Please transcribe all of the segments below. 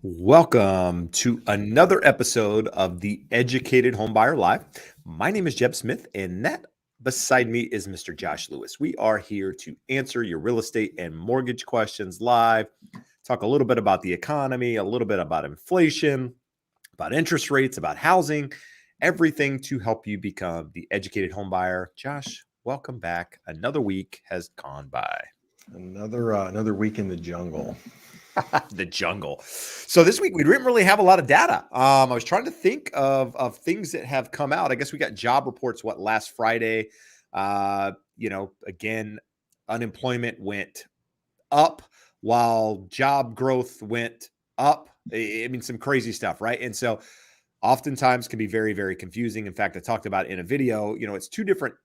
Welcome to another episode of the Educated Homebuyer Live. My name is Jeb Smith, and that beside me is Mr. Josh Lewis. We are here to answer your real estate and mortgage questions live, talk a little bit about the economy, a little bit about inflation, about interest rates, about housing, everything to help you become the educated homebuyer. Josh, welcome back. Another week has gone by. Another week in the jungle. The jungle. So this week we didn't really have a lot of data. I was trying to think of things that have come out. I guess we got job reports last Friday. Again, unemployment went up while job growth went up. I mean, some crazy stuff, right? And so oftentimes can be very, very confusing. In fact, I talked about in a video, it's two different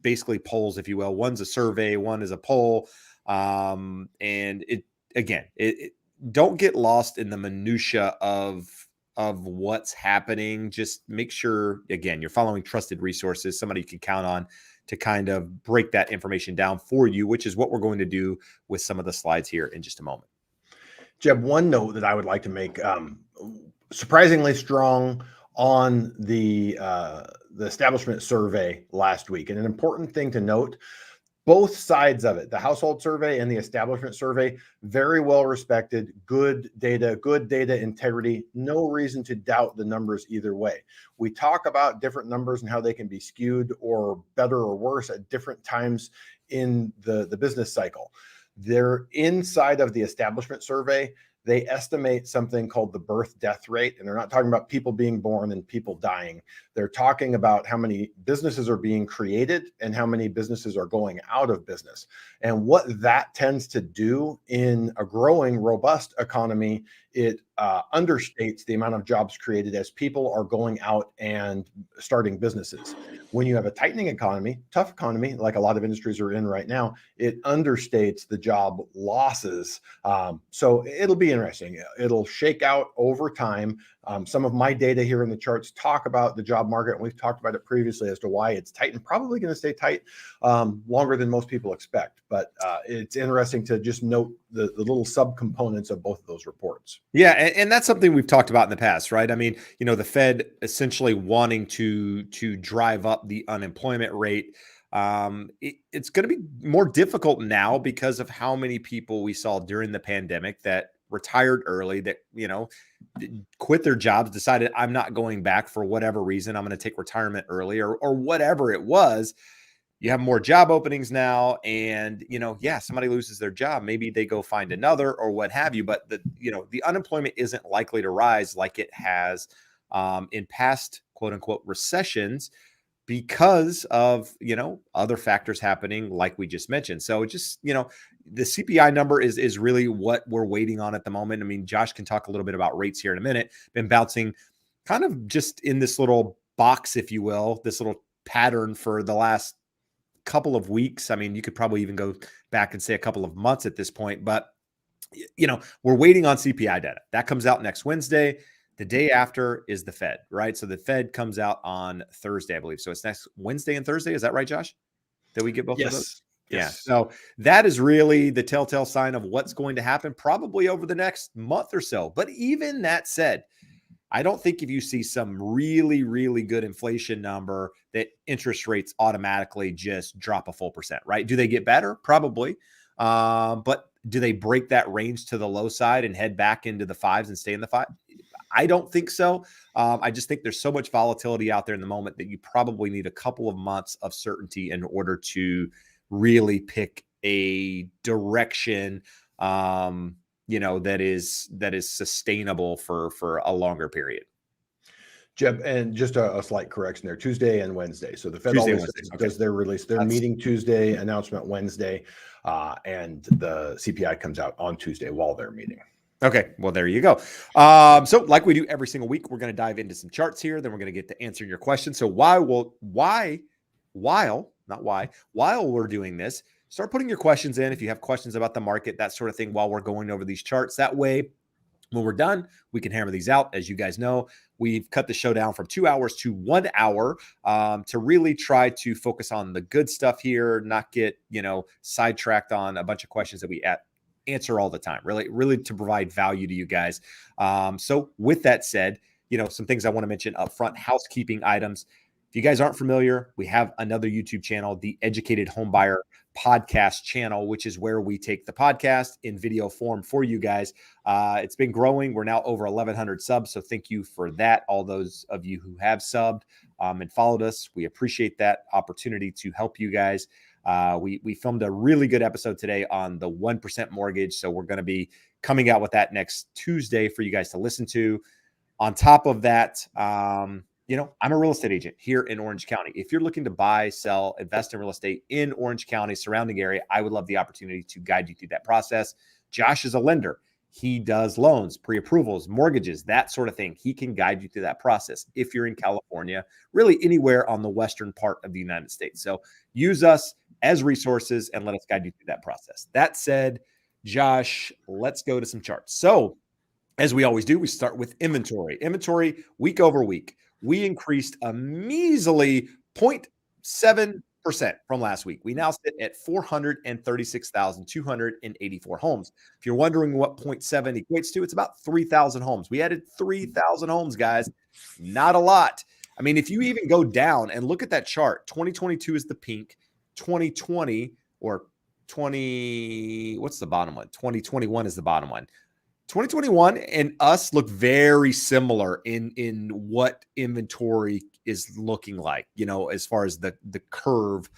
basically polls, if you will. One's a survey, one is a poll. And it don't get lost in the minutia of what's happening. Just make sure, again, you're following trusted resources, somebody you can count on to kind of break that information down for you, which is what we're going to do with some of the slides here in just a moment. Jeb, one note that I would like to make, surprisingly strong on the establishment survey last week. And an important thing to note, both sides of it, the household survey and the establishment survey, very well respected, good data integrity, no reason to doubt the numbers either way. We talk about different numbers and how they can be skewed or better or worse at different times in the business cycle. They're inside of the establishment survey. They estimate something called the birth death rate, and they're not talking about people being born and people dying. They're talking about how many businesses are being created and how many businesses are going out of business. And what that tends to do in a growing, robust economy, it understates the amount of jobs created as people are going out and starting businesses. When you have a tightening economy, tough economy, like a lot of industries are in right now, it understates the job losses. So it'll be interesting. It'll shake out over time. Some of my data here in the charts talk about the job market, and we've talked about it previously as to why it's tight and probably going to stay tight longer than most people expect. But it's interesting to just note the little subcomponents of both of those reports. Yeah, and that's something we've talked about in the past, right? I mean, the Fed essentially wanting to drive up the unemployment rate. It's going to be more difficult now because of how many people we saw during the pandemic that retired early, that quit their jobs, decided I'm not going back for whatever reason, I'm going to take retirement early or whatever it was. You have more job openings now, and somebody loses their job, maybe they go find another or what have you, but the unemployment isn't likely to rise like it has in past quote unquote recessions, because of, other factors happening like we just mentioned. So just, the CPI number is really what we're waiting on at the moment. I mean, Josh can talk a little bit about rates here in a minute. Been bouncing kind of just in this little box, if you will, this little pattern for the last couple of weeks. I mean, you could probably even go back and say a couple of months at this point, but we're waiting on CPI data. That comes out next Wednesday. The day after is the Fed, right? So the Fed comes out on Thursday, I believe. So it's next Wednesday and Thursday. Is that right, Josh? That we get both of those? Yes. Yeah. So that is really the telltale sign of what's going to happen probably over the next month or so. But even that said, I don't think if you see some really, really good inflation number that interest rates automatically just drop a full percent, right? Do they get better? Probably. But do they break that range to the low side and head back into the fives and stay in the five? I don't think so. I just think there's so much volatility out there in the moment that you probably need a couple of months of certainty in order to really pick a direction, that is sustainable for a longer period. Jeb, and just a slight correction there, Tuesday and Wednesday. So the Fed Tuesday, always Wednesday. does their release. They're meeting Tuesday, announcement Wednesday, and the CPI comes out on Tuesday while they're meeting. Okay, well, there you go. So like we do every single week, we're going to dive into some charts here. Then we're going to get to answering your questions. So while we're doing this, start putting your questions in. If you have questions about the market, that sort of thing, while we're going over these charts. That way, when we're done, we can hammer these out. As you guys know, we've cut the show down from 2 hours to 1 hour to really try to focus on the good stuff here, not get, sidetracked on a bunch of questions that we answer all the time, really to provide value to you guys. So with that said, some things I want to mention up front, housekeeping items. If you guys aren't familiar, we have another YouTube channel, the Educated Homebuyer Podcast channel, which is where we take the podcast in video form for you guys. It's been growing. We're now over 1,100 subs. So thank you for that. All those of you who have subbed and followed us, we appreciate that opportunity to help you guys. We filmed a really good episode today on the 1% mortgage. So we're going to be coming out with that next Tuesday for you guys to listen to. On top of that, I'm a real estate agent here in Orange County. If you're looking to buy, sell, invest in real estate in Orange County, surrounding area, I would love the opportunity to guide you through that process. Josh is a lender. He does loans, pre-approvals, mortgages, that sort of thing. He can guide you through that process if you're in California, really anywhere on the western part of the United States. So use us as resources and let us guide you through that process. That said, Josh, let's go to some charts. So as we always do, we start with inventory. Inventory week over week. We increased a measly 0.7% from last week. We now sit at 436,284 homes. If you're wondering what 0.7 equates to, it's about 3,000 homes. We added 3,000 homes, guys. Not a lot. I mean, if you even go down and look at that chart, 2022 is the pink, 2020 or 20, what's the bottom one? 2021 is the bottom one. 2021 and us look very similar in what inventory is looking like, as far as the curve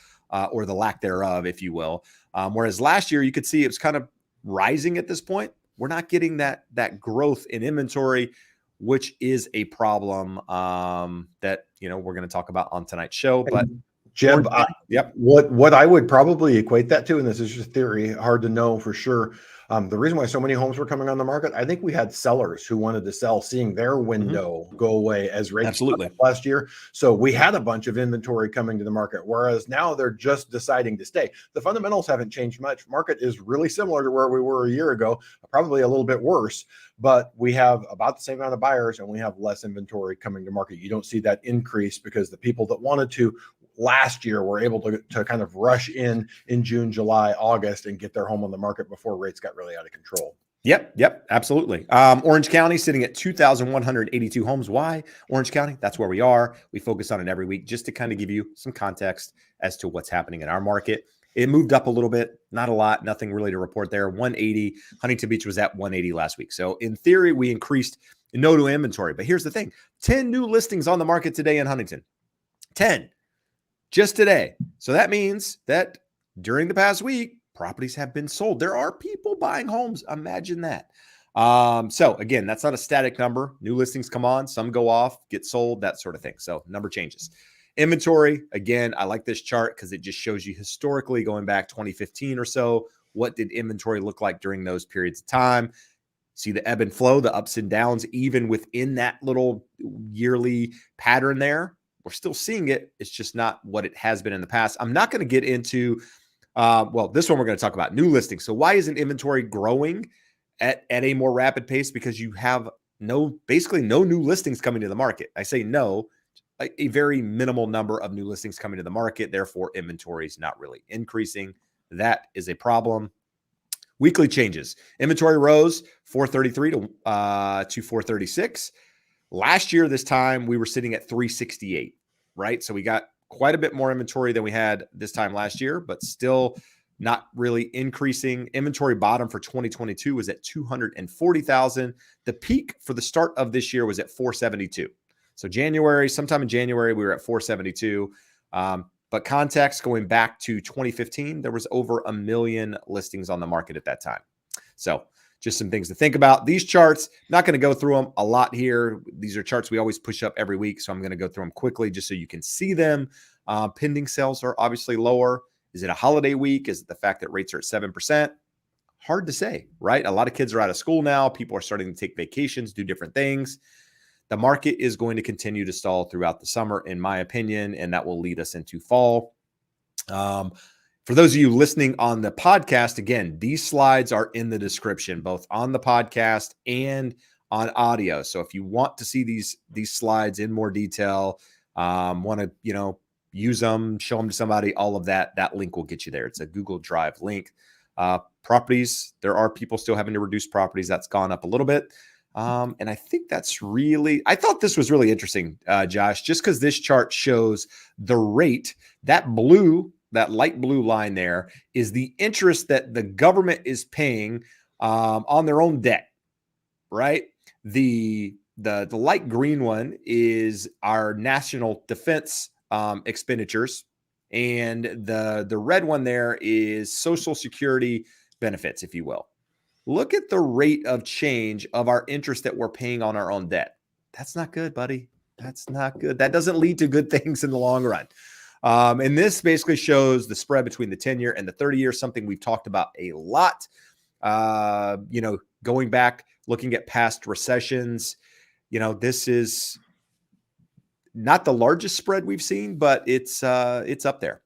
or the lack thereof, if you will. Whereas last year, you could see it was kind of rising at this point. We're not getting that growth in inventory, which is a problem that, we're going to talk about on tonight's show. But Jeb, yep. What I would probably equate that to, and this is just theory, hard to know for sure. The reason why so many homes were coming on the market, I think we had sellers who wanted to sell, seeing their window go away as rates Absolutely last year. So we had a bunch of inventory coming to the market, whereas now they're just deciding to stay. The fundamentals haven't changed much. Market is really similar to where we were a year ago, probably a little bit worse, but we have about the same amount of buyers and we have less inventory coming to market. You don't see that increase because the people that wanted to last year were able to kind of rush in June, July, August and get their home on the market before rates got really out of control. Yep, absolutely. Orange County sitting at 2,182 homes. Why Orange County? That's where we are. We focus on it every week just to kind of give you some context as to what's happening in our market. It moved up a little bit, not a lot, nothing really to report there. 180. Huntington Beach was at 180 last week. So in theory, we increased no new inventory. But here's the thing, 10 new listings on the market today in Huntington. 10. Just today. So that means that during the past week, properties have been sold. There are people buying homes. Imagine that. So again, that's not a static number. New listings come on, some go off, get sold, that sort of thing. So number changes. Inventory, again, I like this chart because it just shows you historically going back 2015 or so, what did inventory look like during those periods of time? See the ebb and flow, the ups and downs, even within that little yearly pattern there. We're still seeing it. It's just not what it has been in the past. I'm not going to get into, this one we're going to talk about new listings. So why isn't inventory growing at a more rapid pace? Because you have basically no new listings coming to the market. I say no, a very minimal number of new listings coming to the market. Therefore, inventory is not really increasing. That is a problem. Weekly changes. Inventory rose 433 to 436. Last year, this time, we were sitting at 368, right? So we got quite a bit more inventory than we had this time last year, but still not really increasing. Inventory bottom for 2022 was at 240,000. The peak for the start of this year was at 472. So sometime in January, we were at 472. But context, going back to 2015, there was over 1 million listings on the market at that time. So just some things to think about. These charts, not going to go through them a lot here. These are charts we always push up every week, so I'm going to go through them quickly just so you can see them. Pending sales are obviously lower. Is it a holiday week? Is it the fact that rates are at 7%? Hard to say, right? A lot of kids are out of school now. People are starting to take vacations, do different things. The market is going to continue to stall throughout the summer, in my opinion, and that will lead us into fall. For those of you listening on the podcast, again, these slides are in the description, both on the podcast and on audio. So if you want to see these slides in more detail, want to use them, show them to somebody, all of that link will get you there. It's a Google Drive link. Properties, there are people still having to reduce properties. That's gone up a little bit. And I think I thought this was really interesting, Josh, just because this chart shows the rate, that light blue line there is the interest that the government is paying on their own debt, right? The light green one is our national defense expenditures, and the red one there is Social Security benefits, if you will. Look at the rate of change of our interest that we're paying on our own debt. That's not good, buddy. That's not good. That doesn't lead to good things in the long run. And this basically shows the spread between the 10-year and the 30-year, something we've talked about a lot. Going back, looking at past recessions, this is not the largest spread we've seen, but it's up there.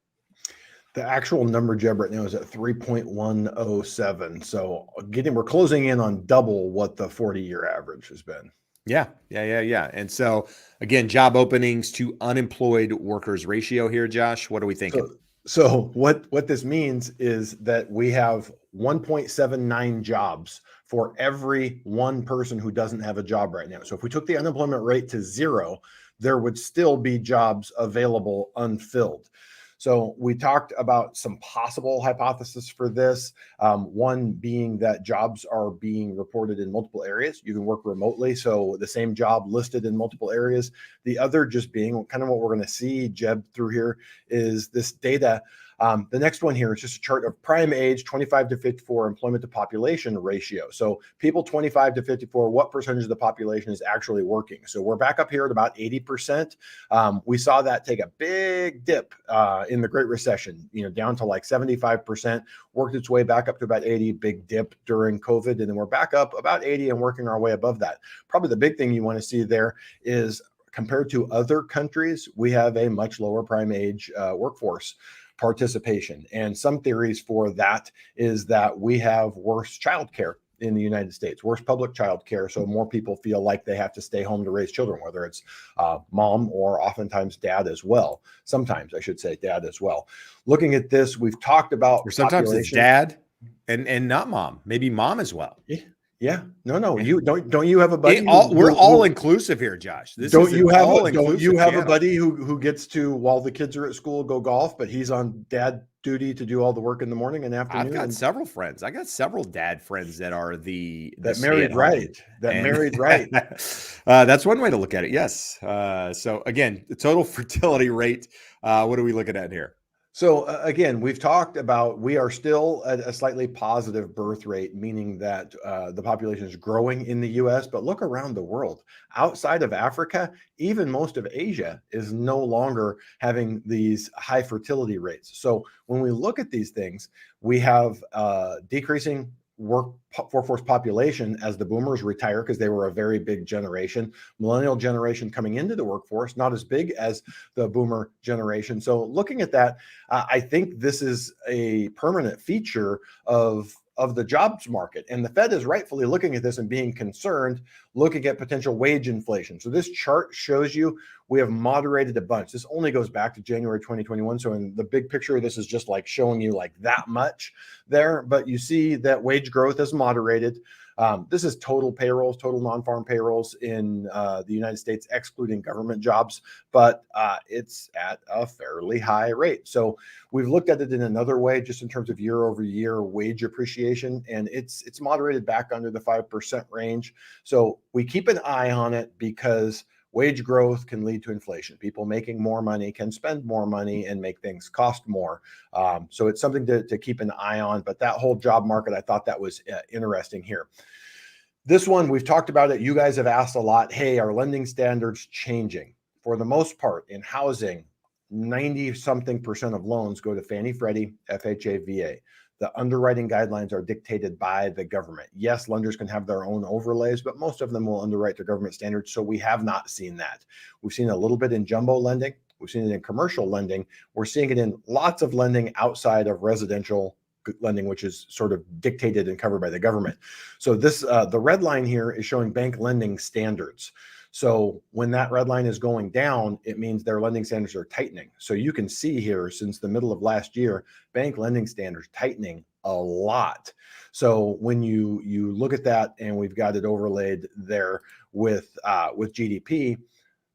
The actual number, Jeb, right now is at 3.107. So we're closing in on double what the 40-year average has been. Yeah. And so again, job openings to unemployed workers ratio here, Josh, what are we thinking? So what this means is that we have 1.79 jobs for every one person who doesn't have a job right now. So if we took the unemployment rate to 0, there would still be jobs available unfilled. So we talked about some possible hypotheses for this. One being that jobs are being reported in multiple areas. You can work remotely, so the same job listed in multiple areas. The other just being kind of what we're going to see, Jeb, through here is this data. The next one here is just a chart of prime age, 25 to 54 employment to population ratio. So people 25 to 54, what percentage of the population is actually working? So we're back up here at about 80%. We saw that take a big dip in the Great Recession, down to like 75%, worked its way back up to about 80, big dip during COVID. And then we're back up about 80 and working our way above that. Probably the big thing you want to see there is compared to other countries, we have a much lower prime age workforce participation. And some theories for that is that we have worse childcare in the United States, worse public childcare. So more people feel like they have to stay home to raise children, whether it's mom or oftentimes dad as well. Sometimes I should say dad as well. Looking at this, we've talked about or sometimes it's dad and not mom, maybe mom as well. Yeah. No. You don't you have a buddy? We're all inclusive here, Josh. Don't you have a buddy who gets to, while the kids are at school, go golf, but he's on dad duty to do all the work in the morning and afternoon? I've got several friends. I got several dad friends that are that married right. Married right. That's one way to look at it. Yes. So again, the total fertility rate. What are we looking at here? So again, we've talked about we are still at a slightly positive birth rate, meaning that the population is growing in the U.S. But look around the world. Outside of Africa, even most of Asia is no longer having these high fertility rates. So when we look at these things, we have decreasing workforce population as the boomers retire because they were a very big generation. Millennial generation coming into the workforce, not as big as the boomer generation. So looking at that, I think this is a permanent feature of the jobs market. And the Fed is rightfully looking at this and being concerned, looking at potential wage inflation. So this chart shows you we have moderated a bunch. This only goes back to January 2021. So in the big picture, this is just like showing you like that much there. But you see that wage growth is moderated. This is total payrolls, total non-farm payrolls in the United States, excluding government jobs, but it's at a fairly high rate. So we've looked at it in another way, just in terms of year over year wage appreciation, and it's moderated back under the 5% range. So we keep an eye on it because wage growth can lead to inflation. People making more money can spend more money and make things cost more. So it's something to keep an eye on. But that whole job market, I thought that was interesting here. This one, we've talked about it. You guys have asked a lot. Hey, are lending standards changing? For the most part, in housing, 90-something% of loans go to Fannie, Freddie, FHA, VA. The underwriting guidelines are dictated by the government. Yes, lenders can have their own overlays, but most of them will underwrite to government standards. So we have not seen that. We've seen a little bit in jumbo lending. We've seen it in commercial lending. We're seeing it in lots of lending outside of residential lending, which is sort of dictated and covered by the government. So this, the red line here is showing bank lending standards. So when that red line is going down, it means their lending standards are tightening. So you can see here since the middle of last year, bank lending standards tightening a lot. So when you look at that, and we've got it overlaid there with GDP,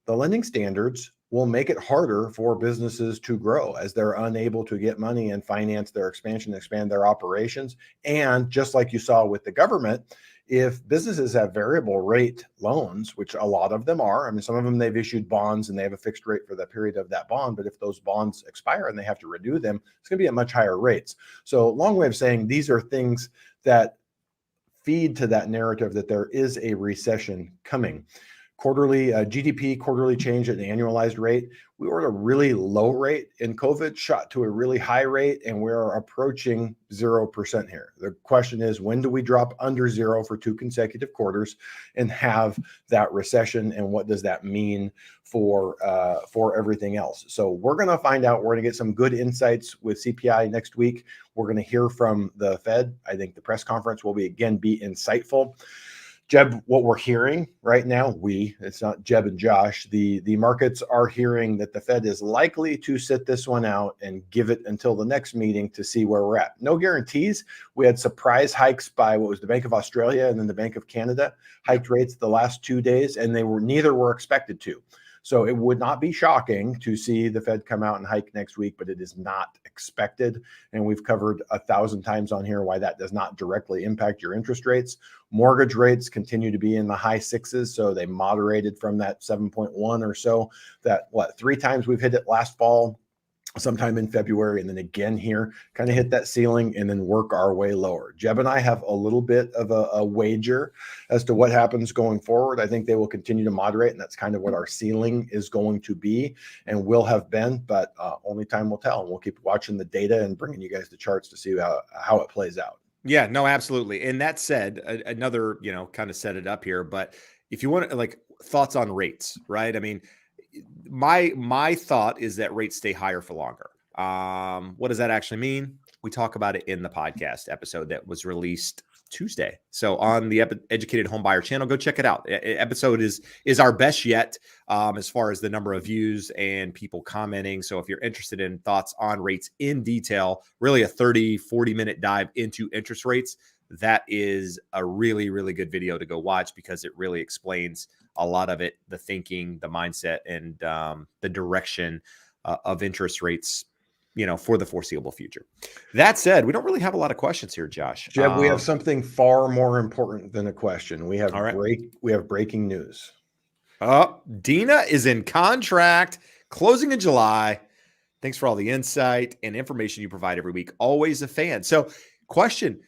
the lending standards will make it harder for businesses to grow as they're unable to get money and finance their expansion, expand their operations. And just like you saw with the government, if businesses have variable rate loans, which a lot of them are, I mean, some of them they've issued bonds and they have a fixed rate for the period of that bond, but if those bonds expire and they have to renew them, it's going to be at much higher rates. So long way of saying these are things that feed to that narrative that there is a recession coming. Quarterly GDP quarterly change at an annualized rate. We were at a really low rate in COVID, shot to a really high rate, and we're approaching 0% here. The question is, when do we drop under zero for 2 consecutive quarters and have that recession, and what does that mean for everything else? So we're going to find out. We're going to get some good insights with CPI next week. We're going to hear from the Fed. I think the press conference will be insightful. Jeb, what we're hearing right now, it's not Jeb and Josh, the markets are hearing that the Fed is likely to sit this one out and give it until the next meeting to see where we're at. No guarantees. We had surprise hikes by what was the Bank of Australia and then the Bank of Canada, hiked rates the last 2 days, and neither were expected to. So it would not be shocking to see the Fed come out and hike next week, but it is not expected. And we've covered 1,000 times on here why that does not directly impact your interest rates. Mortgage rates continue to be in the high 6s. So they moderated from that 7.1 or so, that 3 times we've hit it last fall, sometime in February, and then again here, kind of hit that ceiling and then work our way lower. Jeb and I have a little bit of a wager as to what happens going forward. I think they will continue to moderate, and that's kind of what our ceiling is going to be and will have been, but only time will tell. And we'll keep watching the data and bringing you guys the charts to see how it plays out. Yeah, no, absolutely. And that said, another, kind of set it up here, but if you want like thoughts on rates, right? I mean, my thought is that rates stay higher for longer. What does that actually mean? We talk about it in the podcast episode that was released Tuesday. So on the Educated Homebuyer channel, go check it out. Episode is our best yet as far as the number of views and people commenting. So if you're interested in thoughts on rates in detail, really a 30-40 minute dive into interest rates, that is a really, really good video to go watch because it really explains a lot of it, the thinking, the mindset, and the direction of interest rates, for the foreseeable future. That said, we don't really have a lot of questions here, Josh. Jeb, we have something far more important than a question. We have we have breaking news. Dina is in contract, closing in July. Thanks for all the insight and information you provide every week. Always a fan. So, question,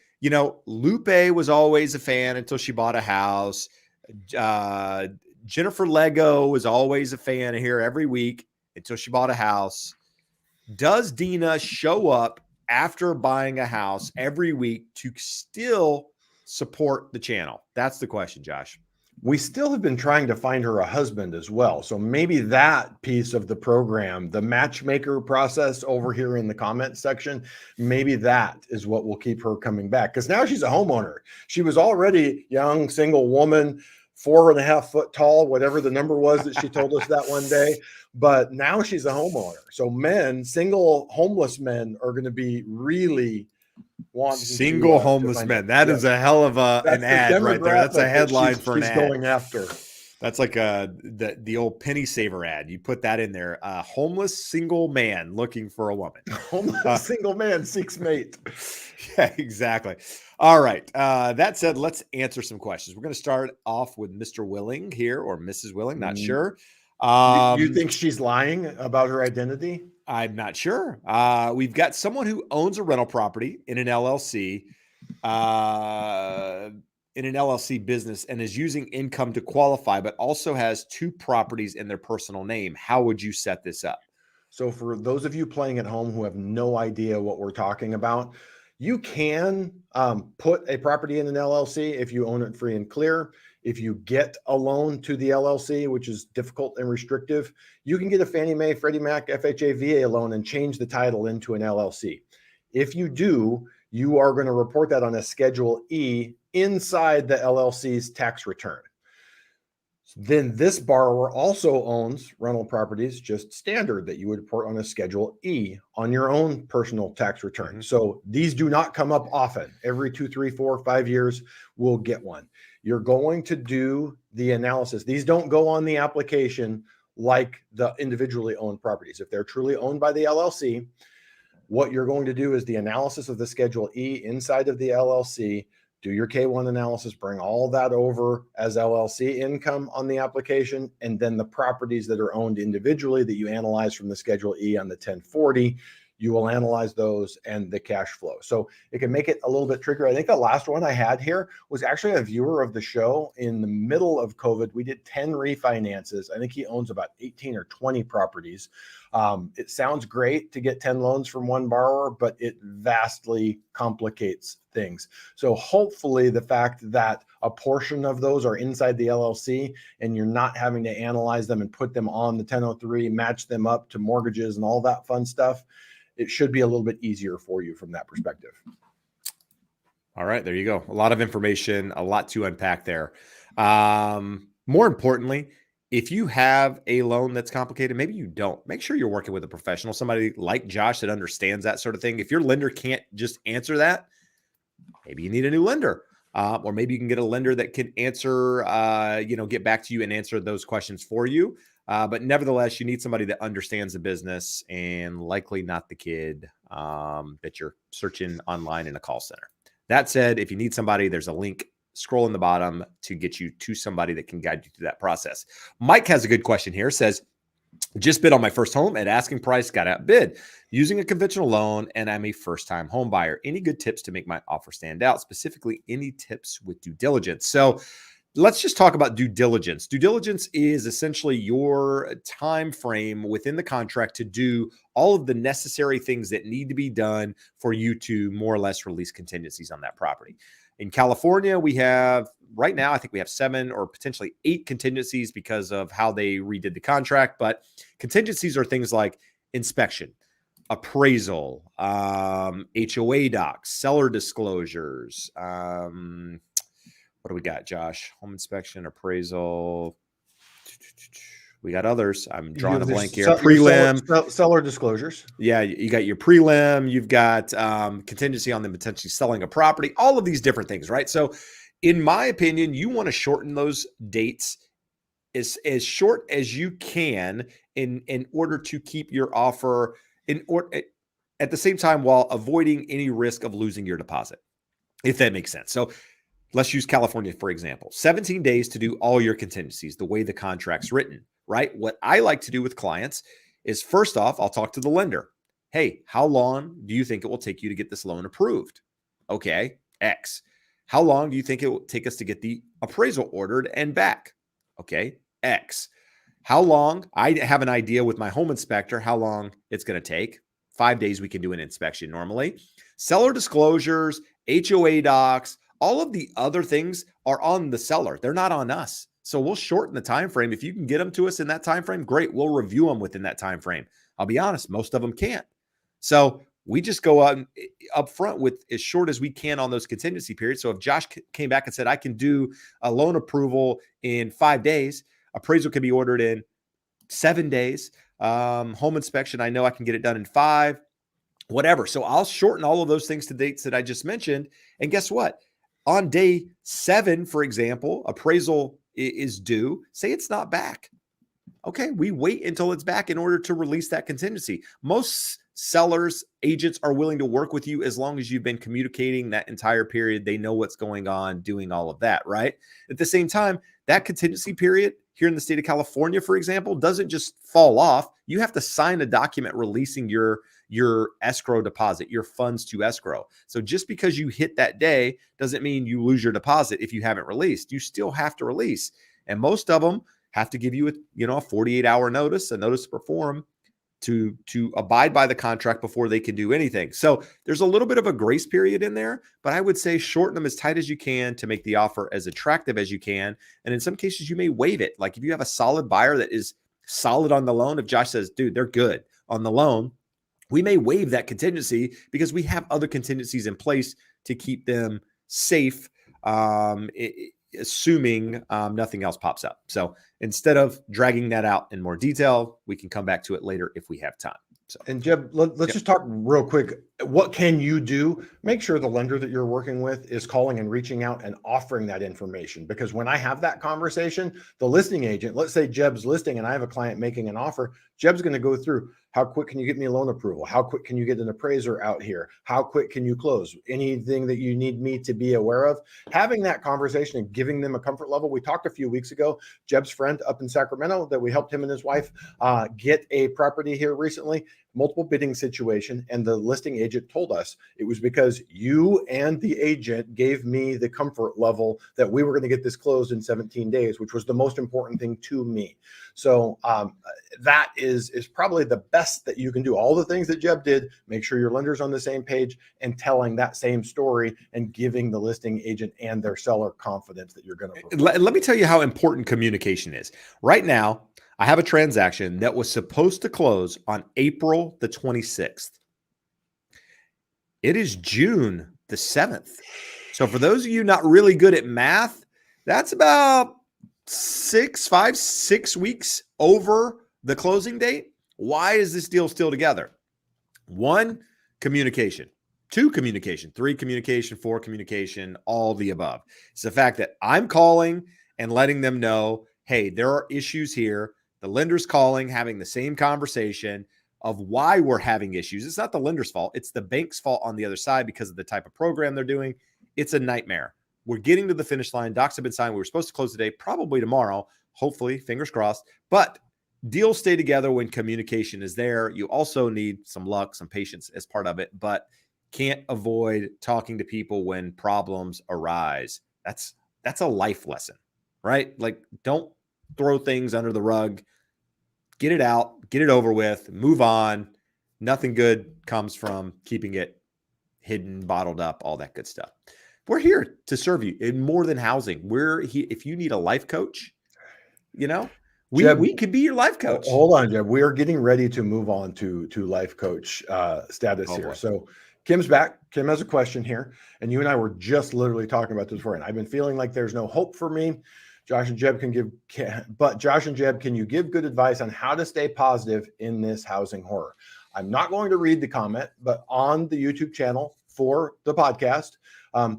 Lupe was always a fan until she bought a house. Uh, Jennifer Lego was always a fan here every week until she bought a house. Does Dina show up after buying a house every week to still support the channel? That's the question, Josh. We still have been trying to find her a husband as well. So maybe that piece of the program, the matchmaker process over here in the comment section, maybe that is what will keep her coming back. Because now she's a homeowner. She was already young, single woman, 4.5 foot tall, whatever the number was that she told us that one day. But now she's a homeowner. So men, single homeless men are going to be really wanting single homeless men. That is a hell of an ad right there. That's a headline for an ad. Going after. That's like the old penny saver ad. You put that in there. Homeless single man looking for a woman. Homeless single man seeks mate. Yeah, exactly. All right. That said, let's answer some questions. We're going to start off with Mr. Willing here, or Mrs. Willing. Not sure. You think she's lying about her identity? I'm not sure. We've got someone who owns a rental property in an LLC, business, and is using income to qualify, but also has 2 properties in their personal name. How would you set this up? So for those of you playing at home who have no idea what we're talking about, you can put a property in an LLC if you own it free and clear. If you get a loan to the LLC, which is difficult and restrictive, you can get a Fannie Mae, Freddie Mac, FHA, VA loan and change the title into an LLC. If you do, you are going to report that on a Schedule E inside the LLC's tax return. Then this borrower also owns rental properties, just standard, that you would report on a Schedule E on your own personal tax return. So these do not come up often. Every 2, 3, 4, 5 years, we'll get one. You're going to do the analysis. These don't go on the application like the individually owned properties. If they're truly owned by the LLC, what you're going to do is the analysis of the Schedule E inside of the LLC, do your K1 analysis, bring all that over as LLC income on the application, and then the properties that are owned individually that you analyze from the Schedule E on the 1040, you will analyze those and the cash flow. So it can make it a little bit trickier. I think the last one I had here was actually a viewer of the show in the middle of COVID. We did 10 refinances. I think he owns about 18 or 20 properties. It sounds great to get 10 loans from one borrower, but it vastly complicates things. So hopefully the fact that a portion of those are inside the LLC and you're not having to analyze them and put them on the 1003, match them up to mortgages and all that fun stuff, it should be a little bit easier for you from that perspective. All right, there you go. A lot of information, a lot to unpack there. More importantly, if you have a loan that's complicated, maybe you don't, make sure you're working with a professional, somebody like Josh that understands that sort of thing. If your lender can't just answer that, maybe you need a new lender. Or maybe you can get a lender that can answer, get back to you and answer those questions for you. But nevertheless, you need somebody that understands the business and likely not the kid that you're searching online in a call center. That said, if you need somebody, there's a link scroll in the bottom to get you to somebody that can guide you through that process. Mike has a good question here. Says, just bid on my first home at asking price, got outbid using a conventional loan, and I'm a first-time home buyer. Any good tips to make my offer stand out? Specifically, any tips with due diligence? So let's just talk about due diligence. Due diligence is essentially your time frame within the contract to do all of the necessary things that need to be done for you to more or less release contingencies on that property. In California, we have right now, I think we have 7 or potentially 8 contingencies because of how they redid the contract. But contingencies are things like inspection, appraisal, HOA docs, seller disclosures. What do we got, Josh? Home inspection, appraisal. We got others. I'm drawing a blank here. Prelim. Seller disclosures. Yeah, you got your prelim. You've got contingency on them potentially selling a property. All of these different things, right? So in my opinion, you want to shorten those dates as short as you can in order to keep your offer at the same time while avoiding any risk of losing your deposit, if that makes sense. So let's use California, for example. 17 days to do all your contingencies, the way the contract's written, right? What I like to do with clients is first off, I'll talk to the lender. Hey, how long do you think it will take you to get this loan approved? Okay, X. How long do you think it will take us to get the appraisal ordered and back? Okay, X. How long? I have an idea with my home inspector how long it's going to take. 5 days we can do an inspection normally. Seller disclosures, HOA docs, all of the other things are on the seller. They're not on us. So we'll shorten the time frame. If you can get them to us in that time frame, great. We'll review them within that time frame. I'll be honest, most of them can't. So we just go up front with as short as we can on those contingency periods. So if Josh came back and said, I can do a loan approval in 5 days, appraisal can be ordered in 7 days. Home inspection, I know I can get it done in 5, whatever. So I'll shorten all of those things to dates that I just mentioned. And guess what? On day 7, for example, appraisal is due. Say it's not back. Okay, we wait until it's back in order to release that contingency. Most sellers, agents are willing to work with you as long as you've been communicating that entire period. They know what's going on, doing all of that, right? At the same time, that contingency period here in the state of California, for example, doesn't just fall off. You have to sign a document releasing your escrow deposit, your funds to escrow. So just because you hit that day doesn't mean you lose your deposit if you haven't released. You still have to release. And most of them have to give you a 48-hour notice, a notice to perform to abide by the contract before they can do anything. So there's a little bit of a grace period in there, but I would say shorten them as tight as you can to make the offer as attractive as you can. And in some cases, you may waive it. Like if you have a solid buyer that is solid on the loan, if Josh says, dude, they're good on the loan, we may waive that contingency because we have other contingencies in place to keep them safe, assuming nothing else pops up. So instead of dragging that out in more detail, we can come back to it later if we have time. So, and Jeb, let's just talk real quick. What can you do? Make sure the lender that you're working with is calling and reaching out and offering that information. Because when I have that conversation, the listing agent, let's say Jeb's listing and I have a client making an offer, Jeb's going to go through, how quick can you get me a loan approval? How quick can you get an appraiser out here? How quick can you close? Anything that you need me to be aware of? Having that conversation and giving them a comfort level. We talked a few weeks ago, Jeb's friend up in Sacramento that we helped him and his wife get a property here recently, multiple bidding situation. And the listing agent told us it was because you and the agent gave me the comfort level that we were going to get this closed in 17 days, which was the most important thing to me. So that is probably the best that you can do. All the things that Jeb did, make sure your lender's on the same page and telling that same story and giving the listing agent and their seller confidence that you're going to. Let me tell you how important communication is. Right now, I have a transaction that was supposed to close on April the 26th. It is June the 7th. So for those of you not really good at math, that's about 6 weeks over the closing date. Why is this deal still together? 1, communication. 2, communication. 3, communication. 4, communication. All the above. It's the fact that I'm calling and letting them know, hey, there are issues here. The lender's calling, having the same conversation of why we're having issues. It's not the lender's fault. It's the bank's fault on the other side because of the type of program they're doing. It's a nightmare. We're getting to the finish line. Docs have been signed. We were supposed to close today, probably tomorrow. Hopefully, fingers crossed. But deals stay together when communication is there. You also need some luck, some patience as part of it, but can't avoid talking to people when problems arise. That's a life lesson, right? Like, don't throw things under the rug. Get it out, get it over with, move on. Nothing good comes from keeping it hidden, bottled up, all that good stuff. We're here to serve you in more than housing. If you need a life coach, Jeb, we could be your life coach. Hold on, Jeb. We are getting ready to move on to life coach status here. Boy. So Kim's back. Kim has a question here. And you and I were just literally talking about this before. And I've been feeling like there's no hope for me. Josh and Jeb, can you give good advice on how to stay positive in this housing horror? I'm not going to read the comment, but on the YouTube channel for the podcast,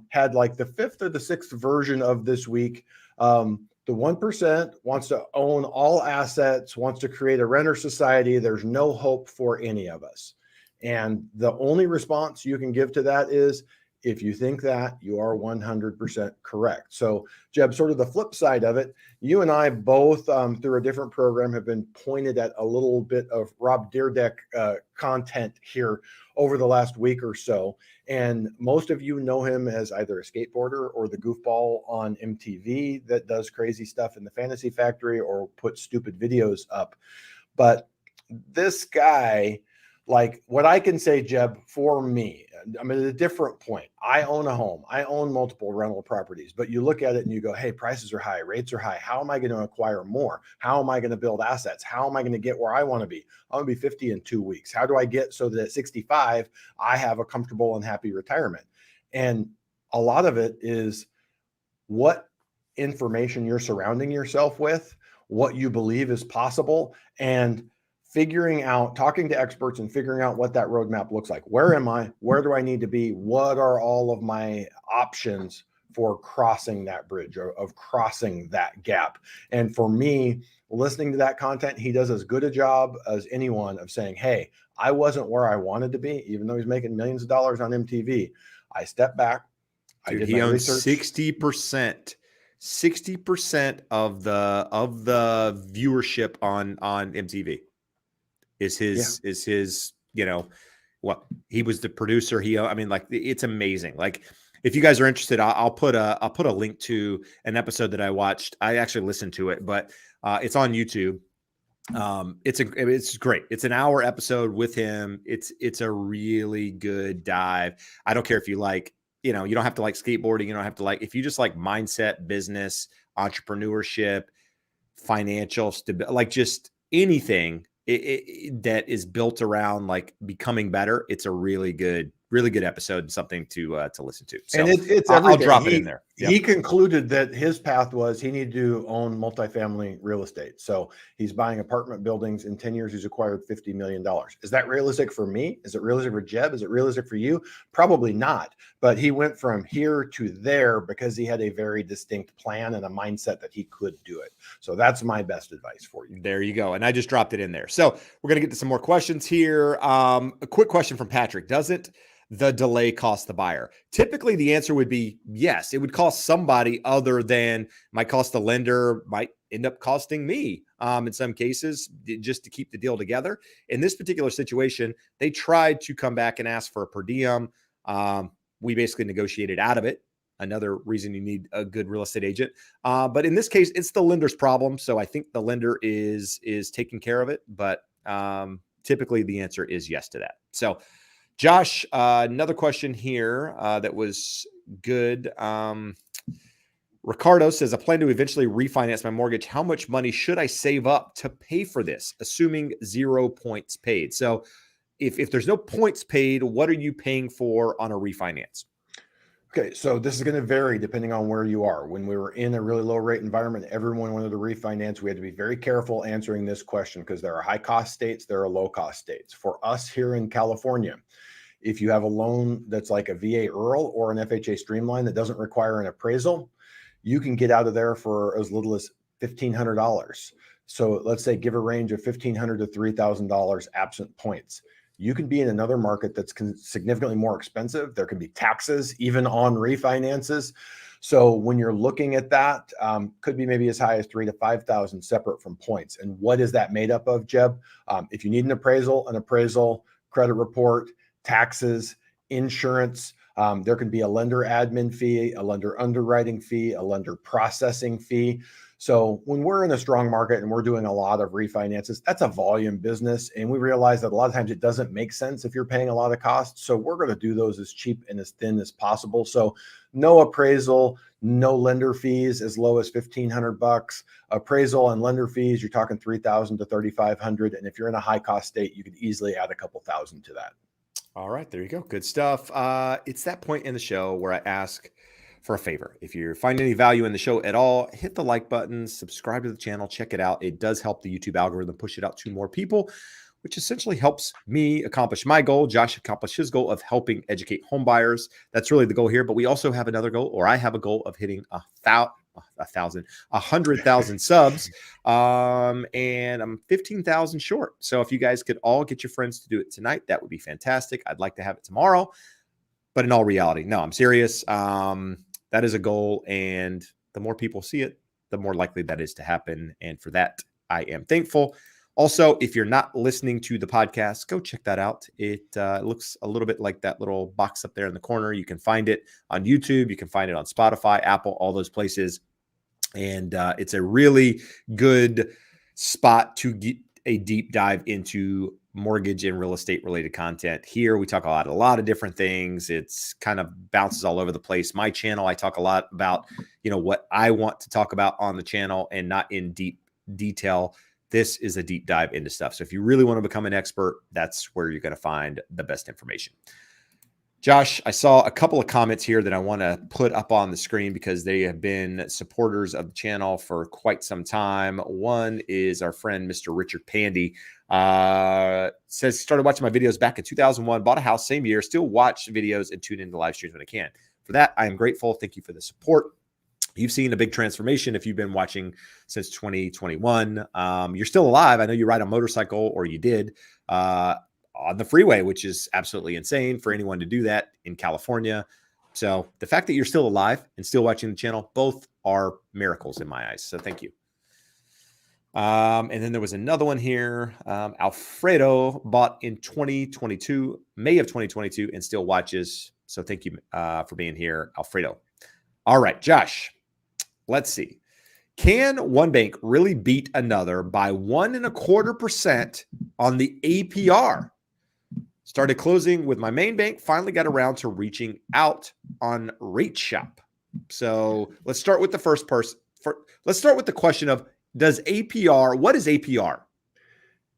had like the 5th or the 6th version of this week. The 1% wants to own all assets, wants to create a renter society. There's no hope for any of us. And the only response you can give to that is, If you think that, you are 100% correct. So, Jeb, sort of the flip side of it, you and I both, through a different program, have been pointed at a little bit of Rob Dyrdek content here over the last week or so. And most of you know him as either a skateboarder or the goofball on MTV that does crazy stuff in the Fantasy Factory or puts stupid videos up. But this guy, like what I can say, Jeb, for me, I'm at a different point. I own a home. I own multiple rental properties, but you look at it and you go, hey, prices are high, rates are high. How am I going to acquire more? How am I going to build assets? How am I going to get where I want to be? I want to be 50 in 2 weeks. How do I get so that at 65, I have a comfortable and happy retirement? And a lot of it is what information you're surrounding yourself with, what you believe is possible, and figuring out, talking to experts and figuring out what that roadmap looks like. Where am I? Where do I need to be? What are all of my options for crossing that bridge or of crossing that gap? And for me, listening to that content, he does as good a job as anyone of saying, hey, I wasn't where I wanted to be, even though he's making millions of dollars on MTV. I stepped back. Dude, I did he my owns research. 60% of the viewership on MTV. Is his, well, he was the producer. I mean, like, it's amazing. Like, if you guys are interested, I'll put a link to an episode that I watched. I actually listened to it, but it's on YouTube. It's great. It's an hour episode with him. It's a really good dive. I don't care if you like, you don't have to like skateboarding. You don't have to like, if you just like mindset, business, entrepreneurship, financial stability, like just anything that is built around like becoming better. It's a really good episode and something to listen to. So And it's I'll everything. drop it in there. Yep. He concluded that his path was he needed to own multifamily real estate. So he's buying apartment buildings. In 10 years, he's acquired $50 million. Is that realistic for me? Is it realistic for Jeb? Is it realistic for you? Probably not. But he went from here to there because he had a very distinct plan and a mindset that he could do it. So that's my best advice for you. There you go. And I just dropped it in there. So we're going to get to some more questions here. A quick question from Patrick. Doesn't the delay cost the buyer? Typically, the answer would be yes. It would cost somebody other than, might cost the lender, might end up costing me in some cases, just to keep the deal together. In this particular situation, they tried to come back and ask for a per diem. We basically negotiated out of it. Another reason you need a good real estate agent. But in this case, it's the lender's problem. So I think the lender is taking care of it. But typically the answer is yes to that. So Josh, another question here that was good. Ricardo says, I plan to eventually refinance my mortgage. How much money should I save up to pay for this, assuming 0 points paid? So if there's no points paid, what are you paying for on a refinance? Okay, so this is going to vary depending on where you are. When we were in a really low rate environment, everyone wanted to refinance. We had to be very careful answering this question because there are high cost states, there are low cost states. For us here in California, if you have a loan that's like a VA IRRRL or an FHA Streamline that doesn't require an appraisal, you can get out of there for as little as $1,500. So let's say give a range of $1,500 to $3,000 absent points. You can be in another market that's significantly more expensive. There can be taxes even on refinances. So when you're looking at that, could be maybe as high as $3,000 to $5,000 separate from points. And what is that made up of, Jeb? If you need an appraisal, credit report, taxes, insurance, there can be a lender admin fee, a lender underwriting fee, a lender processing fee. So when we're in a strong market and we're doing a lot of refinances, that's a volume business. And we realize that a lot of times it doesn't make sense if you're paying a lot of costs. So we're going to do those as cheap and as thin as possible. So no appraisal, no lender fees, as low as $1,500. Appraisal and lender fees, you're talking $3,000 to $3,500. And if you're in a high cost state, you could easily add a couple thousand to that. All right, there you go. Good stuff. It's that point in the show where I ask for a favor. If you find any value in the show at all, hit the like button, subscribe to the channel, check it out. It does help the YouTube algorithm push it out to more people, which essentially helps me accomplish my goal, Josh accomplish his goal of helping educate home buyers. That's really the goal here. But we also have another goal, or I have a goal of hitting 100,000 subs. And I'm 15,000 short. So if you guys could all get your friends to do it tonight, that would be fantastic. I'd like to have it tomorrow. But in all reality, no, I'm serious. That is a goal. And the more people see it, the more likely that is to happen. And for that, I am thankful. Also, if you're not listening to the podcast, go check that out. It looks a little bit like that little box up there in the corner. You can find it on YouTube. You can find it on Spotify, Apple, all those places. And it's a really good spot to get a deep dive into mortgage and real estate related content. Here we talk a lot of different things. It's kind of bounces all over the place. My channel, I talk a lot about, what I want to talk about on the channel and not in deep detail. This is a deep dive into stuff. So if you really want to become an expert, that's where you're going to find the best information. Josh, I saw a couple of comments here that I want to put up on the screen because they have been supporters of the channel for quite some time. One is our friend, Mr. Richard Pandy. Says, started watching my videos back in 2001, bought a house same year, still watch videos and tune into live streams when I can. For that, I am grateful. Thank you for the support. You've seen a big transformation if you've been watching since 2021. You're still alive. I know you ride a motorcycle, or you did, on the freeway, which is absolutely insane for anyone to do that in California. So the fact that you're still alive and still watching the channel, both are miracles in my eyes. So thank you. And then there was another one here. Alfredo bought in 2022, May of 2022, and still watches. So thank you for being here, Alfredo. All right, Josh, let's see. Can one bank really beat another by 1.25% on the APR? Started closing with my main bank, finally got around to reaching out on Rate Shop. So let's start with the first person. Let's start with the question of, what is APR?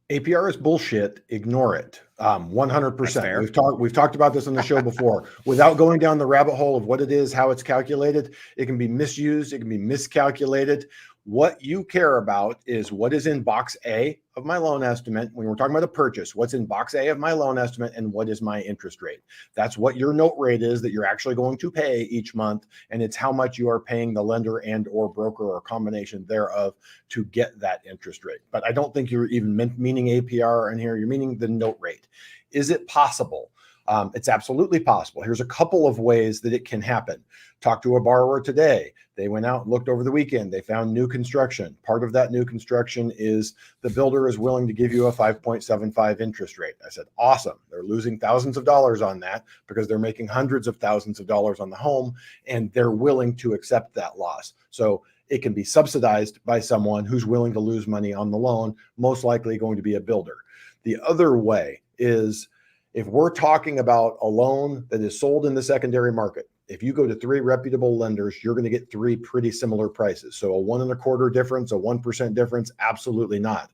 APR is bullshit. Ignore it. 100%. We've talked about this on the show before. Without going down the rabbit hole of what it is, how it's calculated, it can be misused. It can be miscalculated. What you care about is what is in box A of my loan estimate. When we're talking about a purchase, what's in box A of my loan estimate and what is my interest rate? That's what your note rate is that you're actually going to pay each month. And it's how much you are paying the lender and or broker or combination thereof to get that interest rate. But I don't think you're even meaning APR in here. You're meaning the note rate. Is it possible? It's absolutely possible. Here's a couple of ways that it can happen. Talk to a borrower today. They went out and looked over the weekend. They found new construction. Part of that new construction is the builder is willing to give you a 5.75 interest rate. I said, awesome. They're losing thousands of dollars on that because they're making hundreds of thousands of dollars on the home, and they're willing to accept that loss. So it can be subsidized by someone who's willing to lose money on the loan, most likely going to be a builder. The other way is, if we're talking about a loan that is sold in the secondary market, if you go to 3 reputable lenders, you're going to get 3 pretty similar prices. So a 1.25% difference, a 1% difference, absolutely not.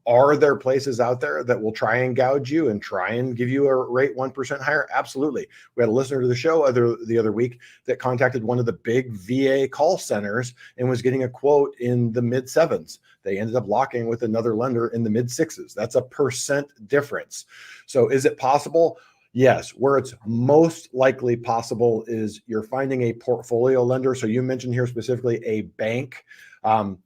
Are there places out there that will try and gouge you and try and give you a rate 1% higher? Absolutely. We had a listener to the show the other week that contacted one of the big VA call centers and was getting a quote in the mid 7s. They ended up locking with another lender in the mid 6s. That's a % difference. So is it possible? Yes. Where it's most likely possible is you're finding a portfolio lender. So you mentioned here specifically a bank.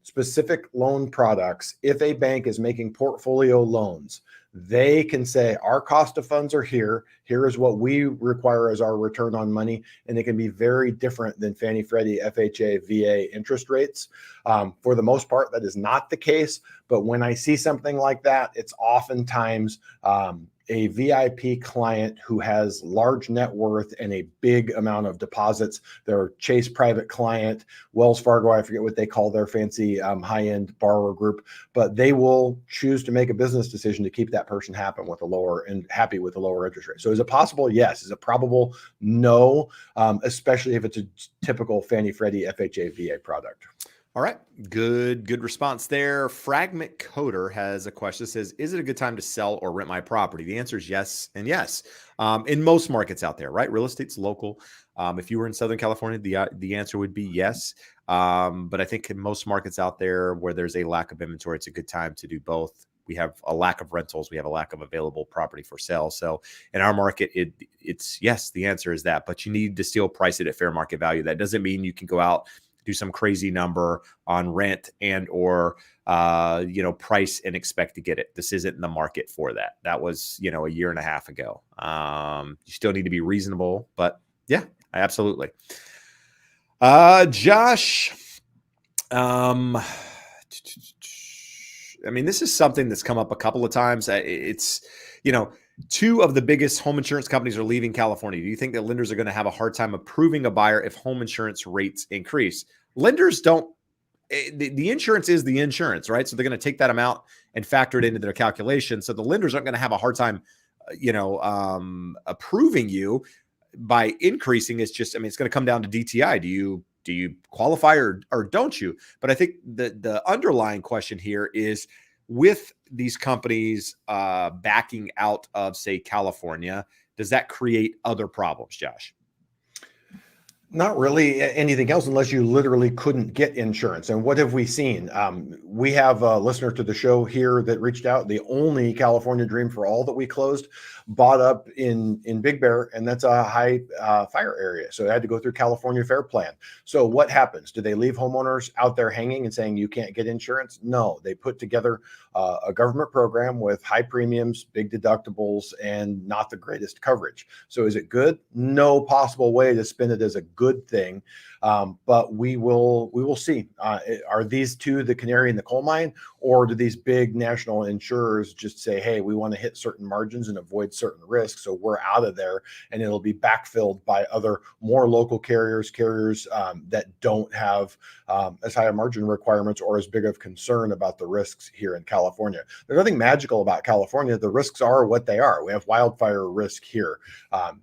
Specific loan products, if a bank is making portfolio loans, they can say our cost of funds are here. Here is what we require as our return on money. And it can be very different than Fannie, Freddie, FHA, VA interest rates. For the most part, that is not the case. But when I see something like that, it's oftentimes a VIP client who has large net worth and a big amount of deposits. They're Chase private client, Wells Fargo, I forget what they call their fancy high-end borrower group, but they will choose to make a business decision to keep that person happy with a lower interest rate. So is it possible? Yes. Is it probable? No, especially if it's a typical Fannie Freddie FHA VA product. All right. Good response there. Fragment Coder has a question that says, is it a good time to sell or rent my property? The answer is yes and yes. In most markets out there, right? Real estate's local. If you were in Southern California, the answer would be yes. But I think in most markets out there where there's a lack of inventory, it's a good time to do both. We have a lack of rentals. We have a lack of available property for sale. So in our market, it's yes, the answer is that, but you need to still price it at fair market value. That doesn't mean you can go out do some crazy number on rent and or price and expect to get it. This isn't in the market for that. That was, a year and a half ago. You still need to be reasonable, but yeah, absolutely. Josh, this is something that's come up a couple of times. It's, two of the biggest home insurance companies are leaving California. Do you think that lenders are going to have a hard time approving a buyer if home insurance rates increase? Lenders don't. The insurance is the insurance, right? So they're going to take that amount and factor it into their calculation. So the lenders aren't going to have a hard time, approving you by increasing. It's just, it's going to come down to DTI. Do you qualify or don't you? But I think the underlying question here is, with these companies backing out of, say, California, does that create other problems, Josh? Not really anything else, unless you literally couldn't get insurance. And what have we seen? We have a listener to the show here that reached out. The only California dream for all that we closed bought up in Big Bear, and that's a high fire area. So it had to go through California Fair Plan. So what happens? Do they leave homeowners out there hanging and saying you can't get insurance? No, they put together a government program with high premiums, big deductibles, and not the greatest coverage. So is it good? No possible way to spin it as a good thing. But we will see. Are these two the canary in the coal mine, or do these big national insurers just say, hey, we want to hit certain margins and avoid certain risks, so we're out of there, and it'll be backfilled by other more local carriers that don't have as high a margin requirements or as big of concern about the risks here in California. There's nothing magical about California. The risks are what they are. We have wildfire risk here,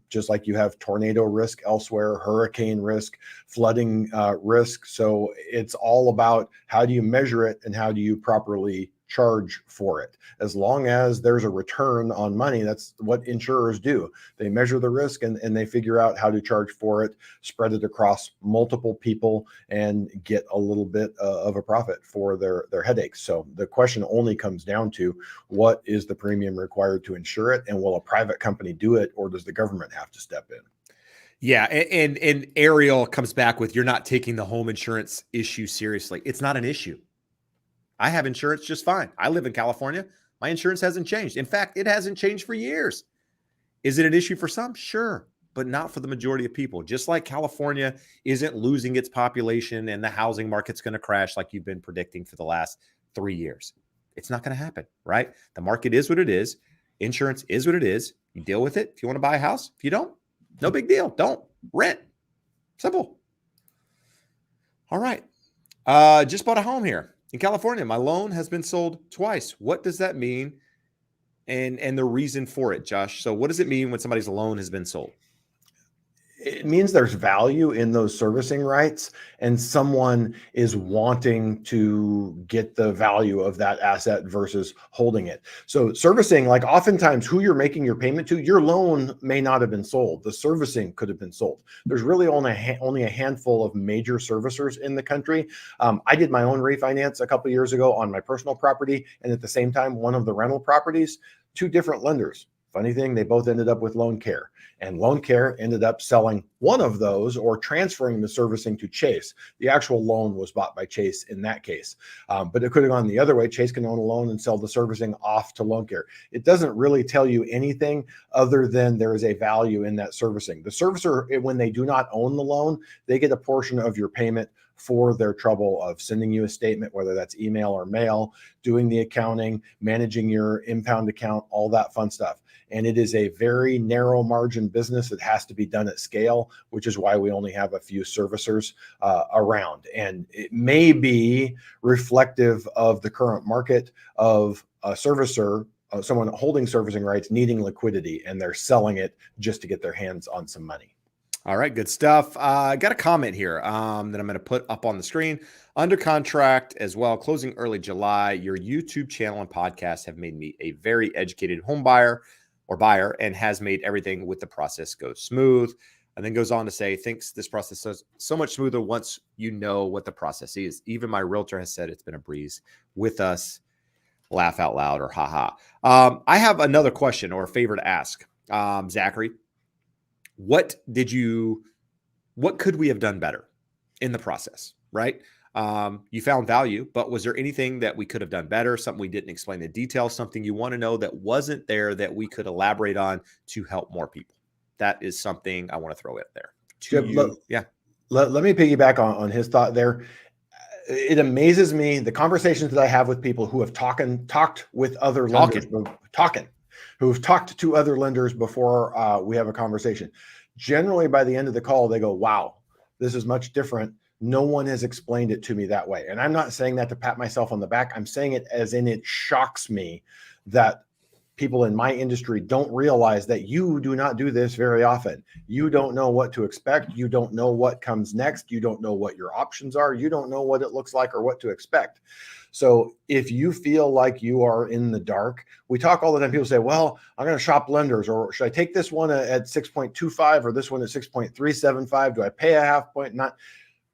just like you have tornado risk elsewhere, hurricane risk, flooding risk. So it's all about how do you measure it and how do you properly charge for it. As long as there's a return on money, that's what insurers do. They measure the risk and they figure out how to charge for it, spread it across multiple people, and get a little bit of a profit for their headaches. So the question only comes down to, what is the premium required to insure it, and will a private company do it, or does the government have to step in? Yeah, and Ariel comes back with, you're not taking the home insurance issue seriously. It's not an issue. I have insurance just fine. I live in California. My insurance hasn't changed. In fact, it hasn't changed for years. Is it an issue for some? Sure, but not for the majority of people. Just like California isn't losing its population and the housing market's going to crash like you've been predicting for the last 3 years. It's not going to happen, right? The market is what it is. Insurance is what it is. You deal with it if you want to buy a house. If you don't, no big deal. Don't rent. Simple. All right. Just bought a home here in California. My loan has been sold twice. What does that mean? And the reason for it, Josh. So what does it mean when somebody's loan has been sold? It means there's value in those servicing rights, and someone is wanting to get the value of that asset versus holding it. So servicing, like oftentimes who you're making your payment to, your loan may not have been sold. The servicing could have been sold. There's really only a handful of major servicers in the country. I did my own refinance a couple of years ago on my personal property, and at the same time, one of the rental properties, two different lenders. Funny thing, they both ended up with Loan Care, and Loan Care ended up selling one of those or transferring the servicing to Chase. The actual loan was bought by Chase in that case, but it could have gone the other way. Chase can own a loan and sell the servicing off to Loan Care. It doesn't really tell you anything other than there is a value in that servicing. The servicer, when they do not own the loan, they get a portion of your payment for their trouble of sending you a statement, whether that's email or mail, doing the accounting, managing your impound account, all that fun stuff. And it is a very narrow margin business. It has to be done at scale, which is why we only have a few servicers around. And it may be reflective of the current market of a servicer, someone holding servicing rights, needing liquidity, and they're selling it just to get their hands on some money. All right, good stuff. I got a comment here that I'm going to put up on the screen. Under contract as well, closing early July. Your YouTube channel and podcast have made me a very educated home buyer and has made everything with the process go smooth. And then goes on to say, thinks this process is so much smoother once you know what the process is. Even my realtor has said it's been a breeze with us. Laugh out loud or haha. I have another question or a favor to ask. Zachary, what could we have done better in the process? right? You found value, but was there anything that we could have done better? Something we didn't explain in detail, something you want to know that wasn't there that we could elaborate on to help more people? That is something I want to throw out there to Jeb, you. Yeah. let me piggyback on his thought there. It amazes me the conversations that I have with people who have talked with other lenders, who've talked to other lenders before we have a conversation. Generally, by the end of the call, they go, "Wow, this is much different. No one has explained it to me that way." And I'm not saying that to pat myself on the back. I'm saying it as in it shocks me that people in my industry don't realize that you do not do this very often. You don't know what to expect. You don't know what comes next. You don't know what your options are. You don't know what it looks like or what to expect. So if you feel like you are in the dark, we talk all the time. People say, well, I'm going to shop lenders, or should I take this one at 6.25 or this one at 6.375? Do I pay a half point? Not.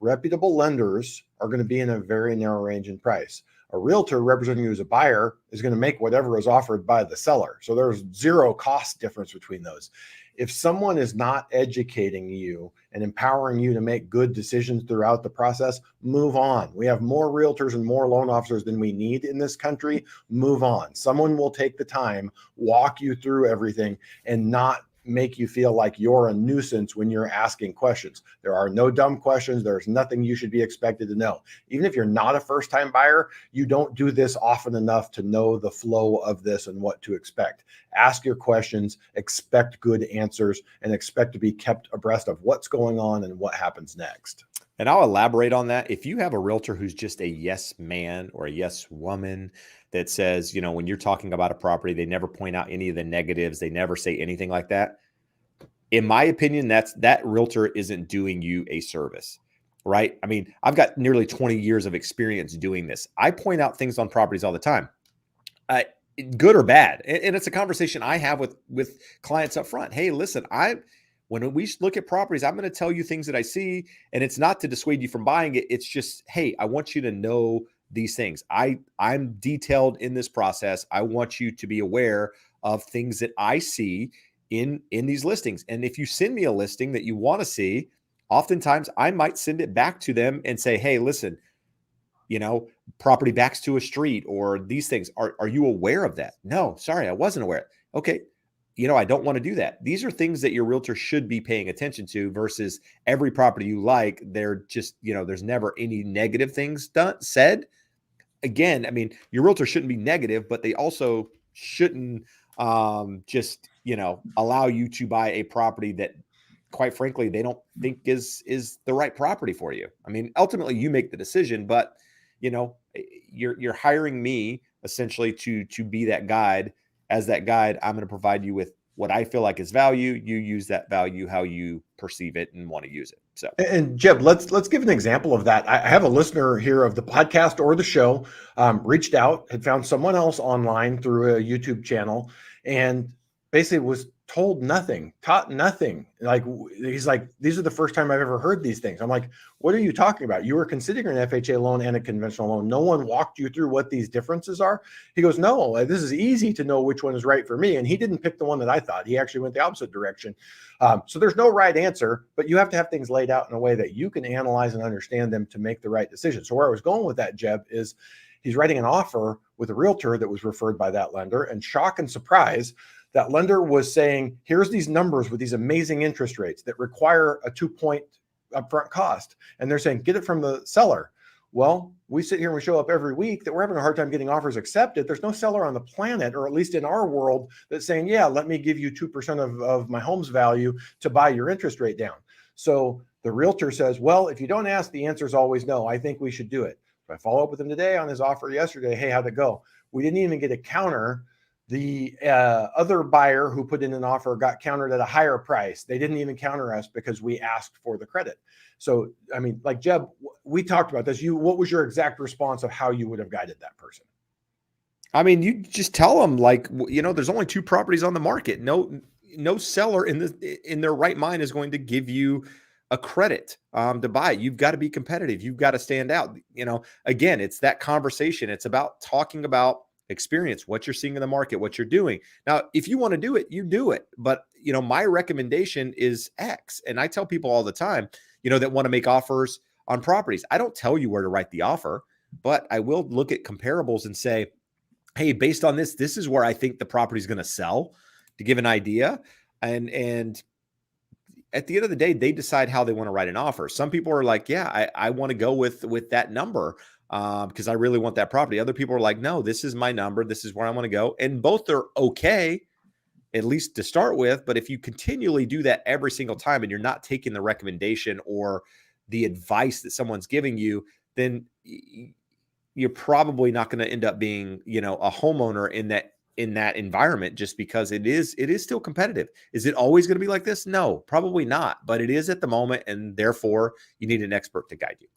Reputable lenders are going to be in a very narrow range in price. A realtor representing you as a buyer is going to make whatever is offered by the seller. So there's zero cost difference between those. If someone is not educating you and empowering you to make good decisions throughout the process, move on. We have more realtors and more loan officers than we need in this country. Move on. Someone will take the time, walk you through everything, and not make you feel like you're a nuisance when you're asking questions. There are no dumb questions. There's nothing you should be expected to know. Even if you're not a first-time buyer, you don't do this often enough to know the flow of this and what to expect. Ask your questions, expect good answers, and expect to be kept abreast of what's going on and what happens next. And I'll elaborate on that. If you have a realtor who's just a yes man or a yes woman that says, when you're talking about a property, they never point out any of the negatives, they never say anything like that. In my opinion, that realtor isn't doing you a service, right? I mean, I've got nearly 20 years of experience doing this. I point out things on properties all the time, good or bad. And it's a conversation I have with clients up front. Hey, listen, when we look at properties, I'm going to tell you things that I see, and it's not to dissuade you from buying it. It's just, hey, I want you to know these things. I'm detailed in this process. I want you to be aware of things that I see in these listings. And if you send me a listing that you want to see, oftentimes I might send it back to them and say, hey, listen, property backs to a street or these things. Are you aware of that? No, sorry, I wasn't aware. Okay. I don't want to do that. These are things that your realtor should be paying attention to versus every property you like. They're just, there's never any negative things said. Again, I mean, your realtor shouldn't be negative, but they also shouldn't just, allow you to buy a property that, quite frankly, they don't think is the right property for you. I mean, ultimately you make the decision, but you're hiring me essentially to be that guide. As that guide, I'm going to provide you with what I feel like is value. You use that value how you perceive it and want to use it. So, and Jeb, let's give an example of that. I have a listener here of the podcast or the show, reached out, had found someone else online through a YouTube channel, and basically was told nothing, taught nothing. Like, he's like, these are the first time I've ever heard these things. I'm like, what are you talking about? You were considering an FHA loan and a conventional loan. No one walked you through what these differences are. He goes, no, this is easy to know which one is right for me. And he didn't pick the one that I thought. He actually went the opposite direction. So there's no right answer, but you have to have things laid out in a way that you can analyze and understand them to make the right decision. So where I was going with that, Jeb, is he's writing an offer with a realtor that was referred by that lender, and shock and surprise, that lender was saying, here's these numbers with these amazing interest rates that require a 2-point upfront cost. And they're saying, get it from the seller. Well, we sit here and we show up every week that we're having a hard time getting offers accepted. There's no seller on the planet, or at least in our world, that's saying, yeah, let me give you 2% of my home's value to buy your interest rate down. So the realtor says, well, if you don't ask, the answer is always no. I think we should do it. So I follow up with him today on his offer yesterday. Hey, how'd it go? We didn't even get a counter. The other buyer who put in an offer got countered at a higher price. They didn't even counter us because we asked for the credit. So, I mean, like, Jeb, we talked about this. What was your exact response of how you would have guided that person? I mean, you just tell them, like, there's only 2 properties on the market. No seller in their right mind is going to give you a credit to buy it. You've got to be competitive. You've got to stand out. Again, it's that conversation. It's about talking about experience, what you're seeing in the market, what you're doing. Now, if you want to do it, you do it. But, my recommendation is X. And I tell people all the time, that want to make offers on properties. I don't tell you where to write the offer, but I will look at comparables and say, hey, based on this, this is where I think the property is going to sell, to give an idea. And at the end of the day, they decide how they want to write an offer. Some people are like, yeah, I want to go with that number because I really want that property. Other people are like, no, this is my number. This is where I want to go. And both are okay, at least to start with. But if you continually do that every single time and you're not taking the recommendation or the advice that someone's giving you, then you're probably not going to end up being, a homeowner in that environment, just because it is still competitive. Is it always going to be like this? No, probably not, but it is at the moment. And therefore you need an expert to guide you.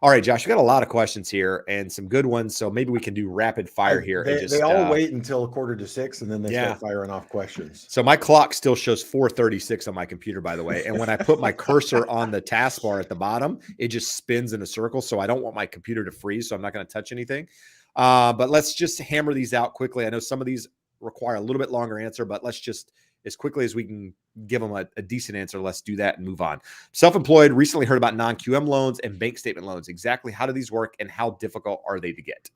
All right, Josh, we got a lot of questions here and some good ones. So maybe we can do rapid fire here. They all wait until 5:45 and then they start firing off questions. So my clock still shows 4:36 on my computer, by the way. And when I put my cursor on the taskbar at the bottom, it just spins in a circle. So I don't want my computer to freeze. So I'm not going to touch anything. But let's just hammer these out quickly. I know some of these require a little bit longer answer, but let's just, as quickly as we can give them a decent answer, let's do that and move on. Self-employed, recently heard about non-QM loans and bank statement loans. Exactly how do these work and how difficult are they to get?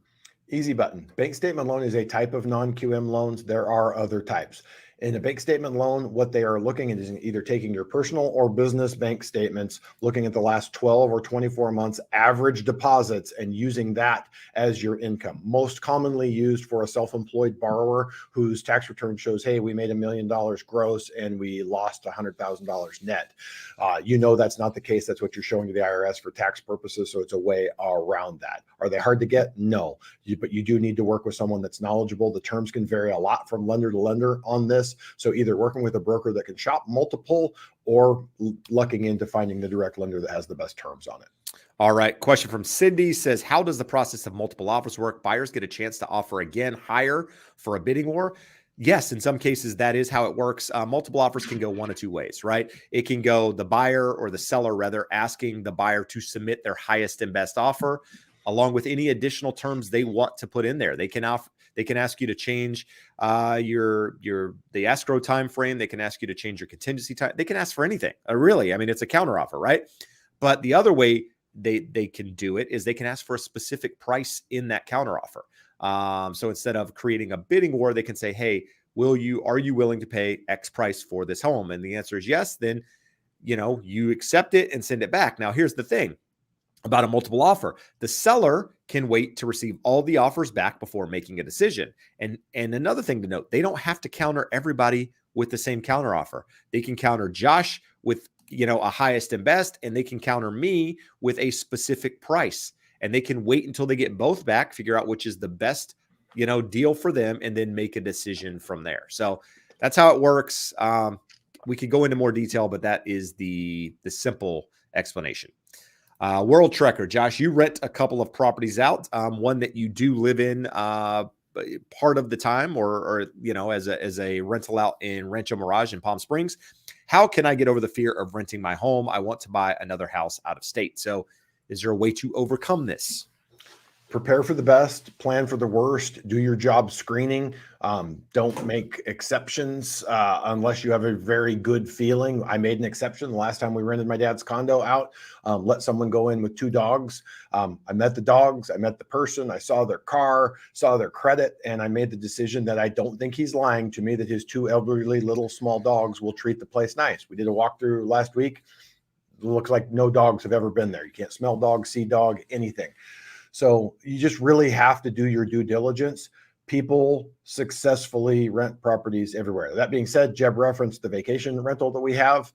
Easy button. Bank statement loan is a type of non-QM loans. There are other types. In a bank statement loan, what they are looking at is either taking your personal or business bank statements, looking at the last 12 or 24 months average deposits and using that as your income. Most commonly used for a self-employed borrower whose tax return shows, hey, we made $1 million gross and we lost $100,000 net. That's not the case. That's what you're showing to the IRS for tax purposes. So it's a way around that. Are they hard to get? No, but you do need to work with someone that's knowledgeable. The terms can vary a lot from lender to lender on this. So either working with a broker that can shop multiple or lucking into finding the direct lender that has the best terms on it. All right. Question from Cindy says, how does the process of multiple offers work? Buyers get a chance to offer again higher for a bidding war? Yes, in some cases, that is how it works. Multiple offers can go one of two ways, right? It can go the buyer or the seller, rather, asking the buyer to submit their highest and best offer, along with any additional terms they want to put in there. They can ask you to change the escrow time frame. They can ask you to change your contingency time. They can ask for anything. Really, I mean, it's a counteroffer, right? But the other way they can do it is they can ask for a specific price in that counteroffer. So instead of creating a bidding war, they can say, hey, are you willing to pay X price for this home? And the answer is yes. Then, you accept it and send it back. Now, here's the thing about a multiple offer. The seller can wait to receive all the offers back before making a decision. And another thing to note, they don't have to counter everybody with the same counteroffer. They can counter Josh with, a highest and best, and they can counter me with a specific price. And they can wait until they get both back, figure out which is the best, deal for them, and then make a decision from there. So that's how it works. We could go into more detail, but that is the simple explanation. World Trekker, Josh, you rent a couple of properties out, one that you do live in part of the time or as a rental out in Rancho Mirage in Palm Springs. How can I get over the fear of renting my home? I want to buy another house out of state. So is there a way to overcome this? Prepare for the best, plan for the worst, do your job screening. Don't make exceptions unless you have a very good feeling. I made an exception the last time we rented my dad's condo out. Let someone go in with 2 dogs. I met the dogs, I met the person, I saw their car, saw their credit, and I made the decision that I don't think he's lying to me, that his 2 elderly little small dogs will treat the place nice. We did a walkthrough last week. It looks like no dogs have ever been there. You can't smell dog, see dog, anything. So you just really have to do your due diligence. People successfully rent properties everywhere. That being said, Jeb referenced the vacation rental that we have.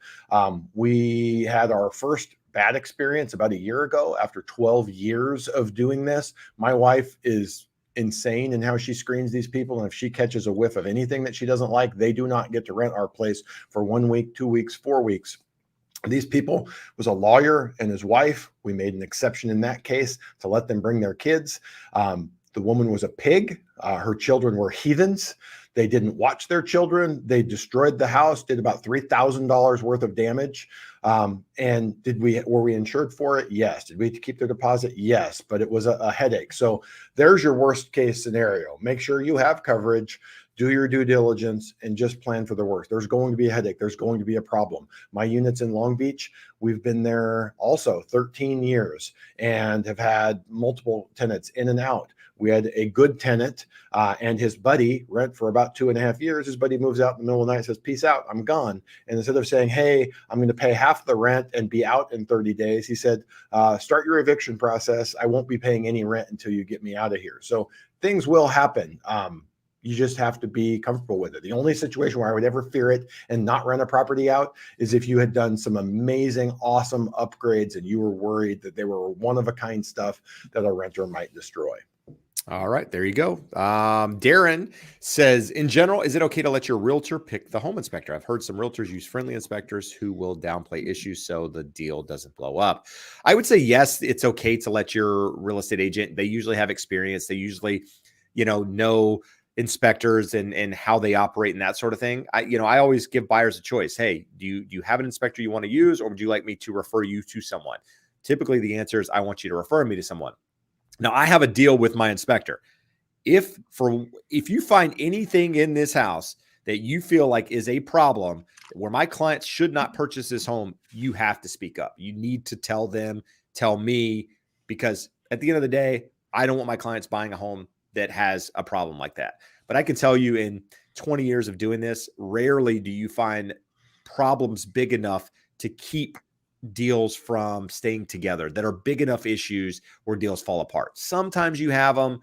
We had our first bad experience about a year ago after 12 years of doing this. My wife is insane in how she screens these people. And if she catches a whiff of anything that she doesn't like, they do not get to rent our place for 1 week, 2 weeks, 4 weeks. These people was a lawyer and his wife. We made an exception in that case to let them bring their kids. The woman was a pig. Her children were heathens. They didn't watch their children. They destroyed the house, did about $3,000 worth of damage. And were we insured for it? Yes. Did we have to keep their deposit? Yes, but it was a headache. So there's your worst case scenario. Make sure you have coverage. do your due diligence, and just plan for the worst. There's going to be a headache. There's going to be a problem. My unit's in Long Beach. We've been there also 13 years and have had multiple tenants in and out. We had a good tenant and his buddy rent for about 2.5 years. His buddy moves out in the middle of the night and says, peace out, I'm gone. And instead of saying, hey, I'm going to pay half the rent and be out in 30 days, he said, start your eviction process. I won't be paying any rent until you get me out of here. So things will happen. You just have to be comfortable with it. The only situation where I would ever fear it and not rent a property out is if you had done some amazing, awesome upgrades and you were worried that they were one-of-a-kind stuff that a renter might destroy. All right, there you go. Darren says, in general, is it okay to let your realtor pick the home inspector? I've heard some realtors use friendly inspectors who will downplay issues so the deal doesn't blow up. I would say, yes, it's okay to let your real estate agent. They usually have experience. They usually, know inspectors and how they operate and that sort of thing. I always give buyers a choice. Hey, do you have an inspector you want to use, or would you like me to refer you to someone? Typically, the answer is I want you to refer me to someone. Now, I have a deal with my inspector. If you find anything in this house that you feel like is a problem where my clients should not purchase this home, you have to speak up. You need to tell me, because at the end of the day, I don't want my clients buying a home that has a problem like that. But I can tell you, in 20 years of doing this, rarely do you find problems big enough to keep deals from staying together, that are big enough issues where deals fall apart. Sometimes you have them,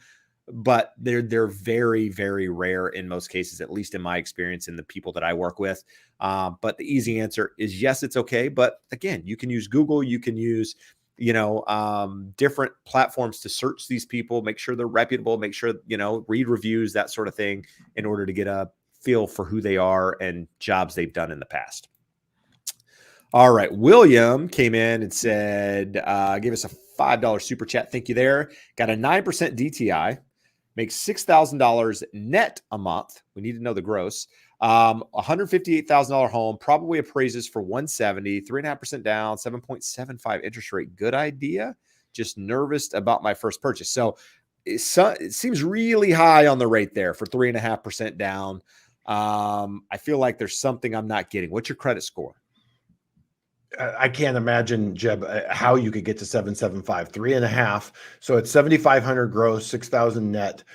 but they're very, very rare in most cases, at least in my experience and the people that I work with. But the easy answer is yes, it's okay. But again, you can use Google, you can use different platforms to search these people, make sure they're reputable, make sure, read reviews, that sort of thing, in order to get a feel for who they are and jobs they've done in the past. All right. William came in and said, gave us a $5 super chat. Thank you there. Got a 9% DTI, makes $6,000 net a month. We need to know the gross. $158,000 home, probably appraises for $170, 3.5% down, 7.75 interest rate. Good idea. Just nervous about my first purchase. So it seems really high on the rate there for 3.5% down. I feel like there's something I'm not getting. What's your credit score? I can't imagine, Jeb, how you could get to 775, 3.5. So it's 7,500 gross, 6,000 net.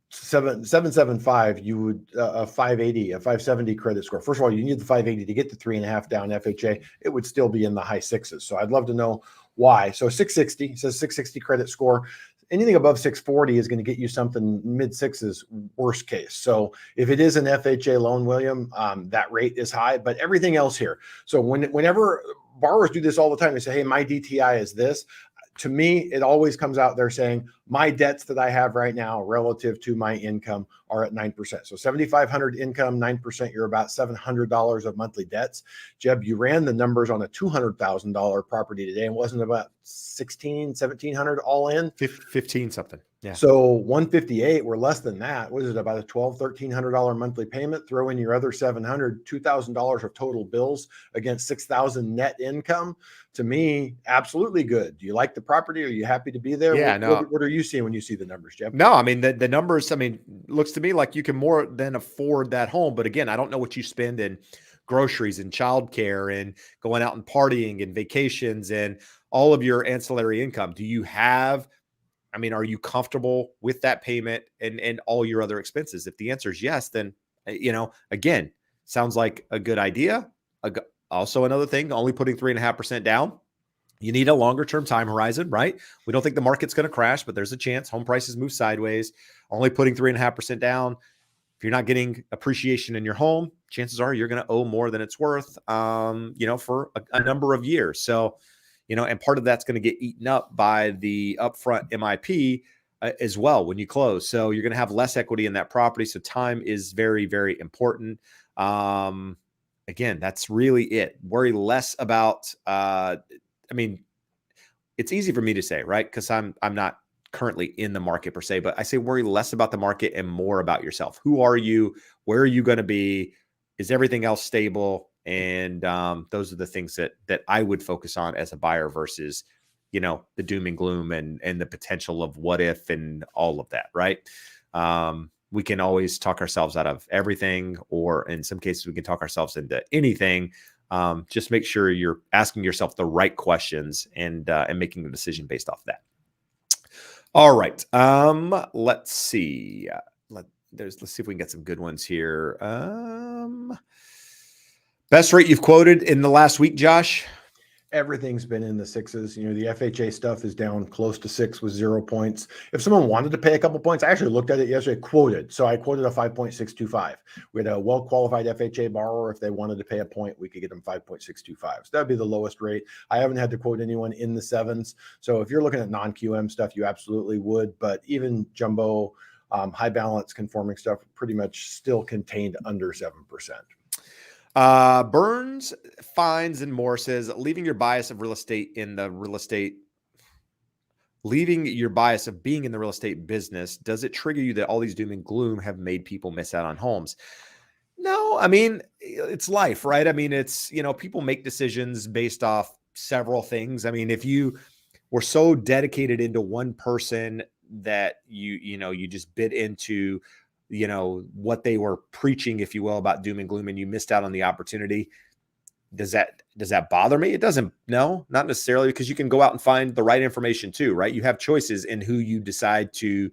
775, you would a 580, a 570 credit score. First of all, you need the 580 to get the 3.5 down FHA. It would still be in the high sixes. So I'd love to know why. So 660 says 660 credit score. Anything above 640 is going to get you something mid sixes, worst case. So if it is an FHA loan, William, that rate is high, but everything else here. So whenever borrowers do this all the time, they say, hey, my DTI is this. To me, it always comes out there saying my debts that I have right now relative to my income are at 9%. So 7,500 income, 9%, you're about $700 of monthly debts. Jeb, you ran the numbers on a $200,000 property today and wasn't about 1,700 all in? 15 something. Yeah. So 158, we're less than that. What is it, about a $1,200-1,300 monthly payment? Throw in your other $700, $2,000 of total bills against $6,000 net income. To me, absolutely good. Do you like the property? Are you happy to be there? Yeah, What are you seeing when you see the numbers, Jeff? No, I mean, the numbers, looks to me like you can more than afford that home. But again, I don't know what you spend in groceries and childcare and going out and partying and vacations and all of your ancillary income. Do you have, are you comfortable with that payment and all your other expenses? If the answer is yes, then, again, sounds like a good idea. Also, another thing, only putting 3.5% down. You need a longer term time horizon, right? We don't think the market's going to crash, but there's a chance home prices move sideways. Only putting 3.5% down. If you're not getting appreciation in your home, chances are you're going to owe more than it's worth, for a number of years. So, and part of that's going to get eaten up by the upfront MIP as well when you close. So you're going to have less equity in that property. So time is very, very important. Again, that's really it. Worry less about, it's easy for me to say, right? Because I'm not currently in the market per se, but I say worry less about the market and more about yourself. Who are you? Where are you going to be? Is everything else stable? And those are the things that I would focus on as a buyer versus, the doom and gloom and the potential of what if and all of that, right? we can always talk ourselves out of everything, or in some cases, we can talk ourselves into anything. Just make sure you're asking yourself the right questions and making the decision based off that. All right. Let's see. Let's see if we can get some good ones here. Best rate you've quoted in the last week, Josh? Everything's been in the sixes. The FHA stuff is down close to 6 with 0 points. If someone wanted to pay a couple points, I actually looked at it yesterday, quoted. So I quoted a 5.625. We had a well-qualified FHA borrower. If they wanted to pay a point, we could get them 5.625. So that'd be the lowest rate. I haven't had to quote anyone in the 7s. So if you're looking at non-QM stuff, you absolutely would. But even jumbo, high balance conforming stuff, pretty much still contained under 7%. Burns, Fines, and Moore says, leaving your bias of being in the real estate business, does it trigger you that all these doom and gloom have made people miss out on homes? No, I mean, it's life, right? I mean, it's, people make decisions based off several things. I mean, if you were so dedicated into one person that you just bit into what they were preaching, if you will, about doom and gloom, and you missed out on the opportunity. Does that bother me? It doesn't. No, not necessarily, because you can go out and find the right information too, right? You have choices in who you decide to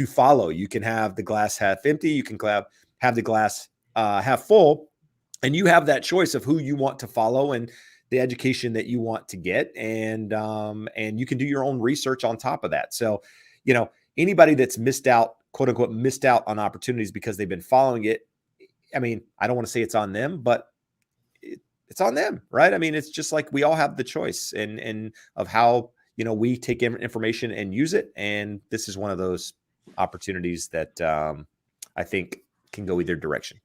follow. You can have the glass half empty. You can have the glass half full, and you have that choice of who you want to follow and the education that you want to get. And you can do your own research on top of that. So, anybody that's missed out, quote unquote, missed out on opportunities because they've been following it. I mean, I don't want to say it's on them, but it's on them, right? I mean, it's just like we all have the choice and of how, we take information and use it. And this is one of those opportunities that I think can go either direction.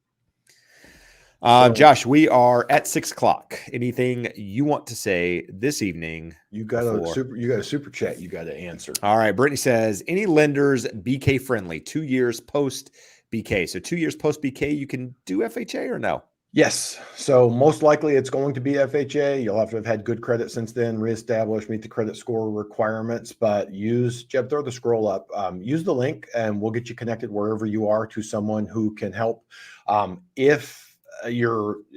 Josh, we are at 6:00. Anything you want to say this evening? You got a super chat you got to answer. All right. Brittany says, any lenders BK friendly 2 years post BK? So 2 years post BK, you can do FHA or no? Yes. So most likely it's going to be FHA. You'll have to have had good credit since then, reestablished, meet the credit score requirements, but Jeb, throw the scroll up, use the link and we'll get you connected wherever you are to someone who can help. If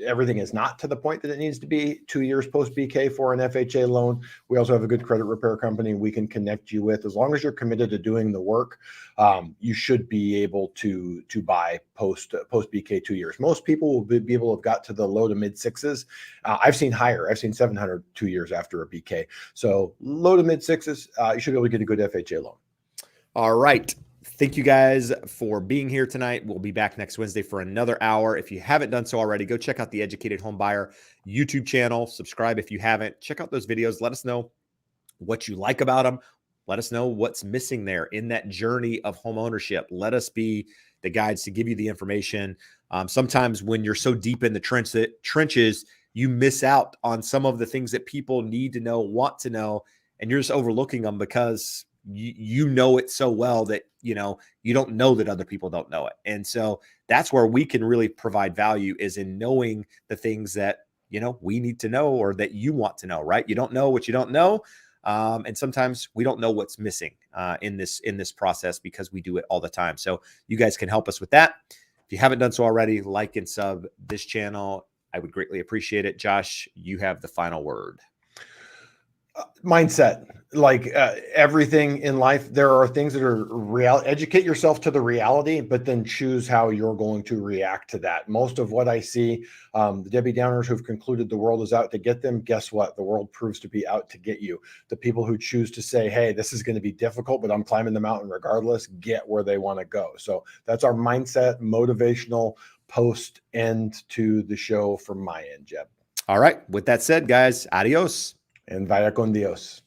everything is not to the point that it needs to be 2 years post BK for an FHA loan, we also have a good credit repair company we can connect you with. As long as you're committed to doing the work, you should be able to buy post BK 2 years. Most people will be able to have got to the low to mid 6s. I've seen higher. I've seen 700 2 years after a BK. So low to mid 6s, you should be able to get a good FHA loan. All right. Thank you guys for being here tonight. We'll be back next Wednesday for another hour. If you haven't done so already, go check out the Educated Home Buyer YouTube channel. Subscribe if you haven't. Check out those videos. Let us know what you like about them. Let us know what's missing there in that journey of home ownership. Let us be the guides to give you the information. Sometimes when you're so deep in the trenches, you miss out on some of the things that people need to know, want to know, and you're just overlooking them because you know it so well that you don't know that other people don't know it. And so that's where we can really provide value, is in knowing the things that we need to know, or that you want to know, right? You don't know what you don't know. And sometimes we don't know what's missing in this process, because we do it all the time. So you guys can help us with that. If you haven't done so already, like and sub this channel. I would greatly appreciate it. Josh, you have the final word. Mindset, like everything in life, there are things that are real. Educate yourself to the reality, but then choose how you're going to react to that. Most of what I see, the Debbie Downers who've concluded the world is out to get them, guess what? The world proves to be out to get you. The people who choose to say, hey, this is going to be difficult, but I'm climbing the mountain regardless, get where they want to go. So that's our mindset, motivational post end to the show from my end, Jeb. All right. With that said, guys, adios. And vaya con Dios.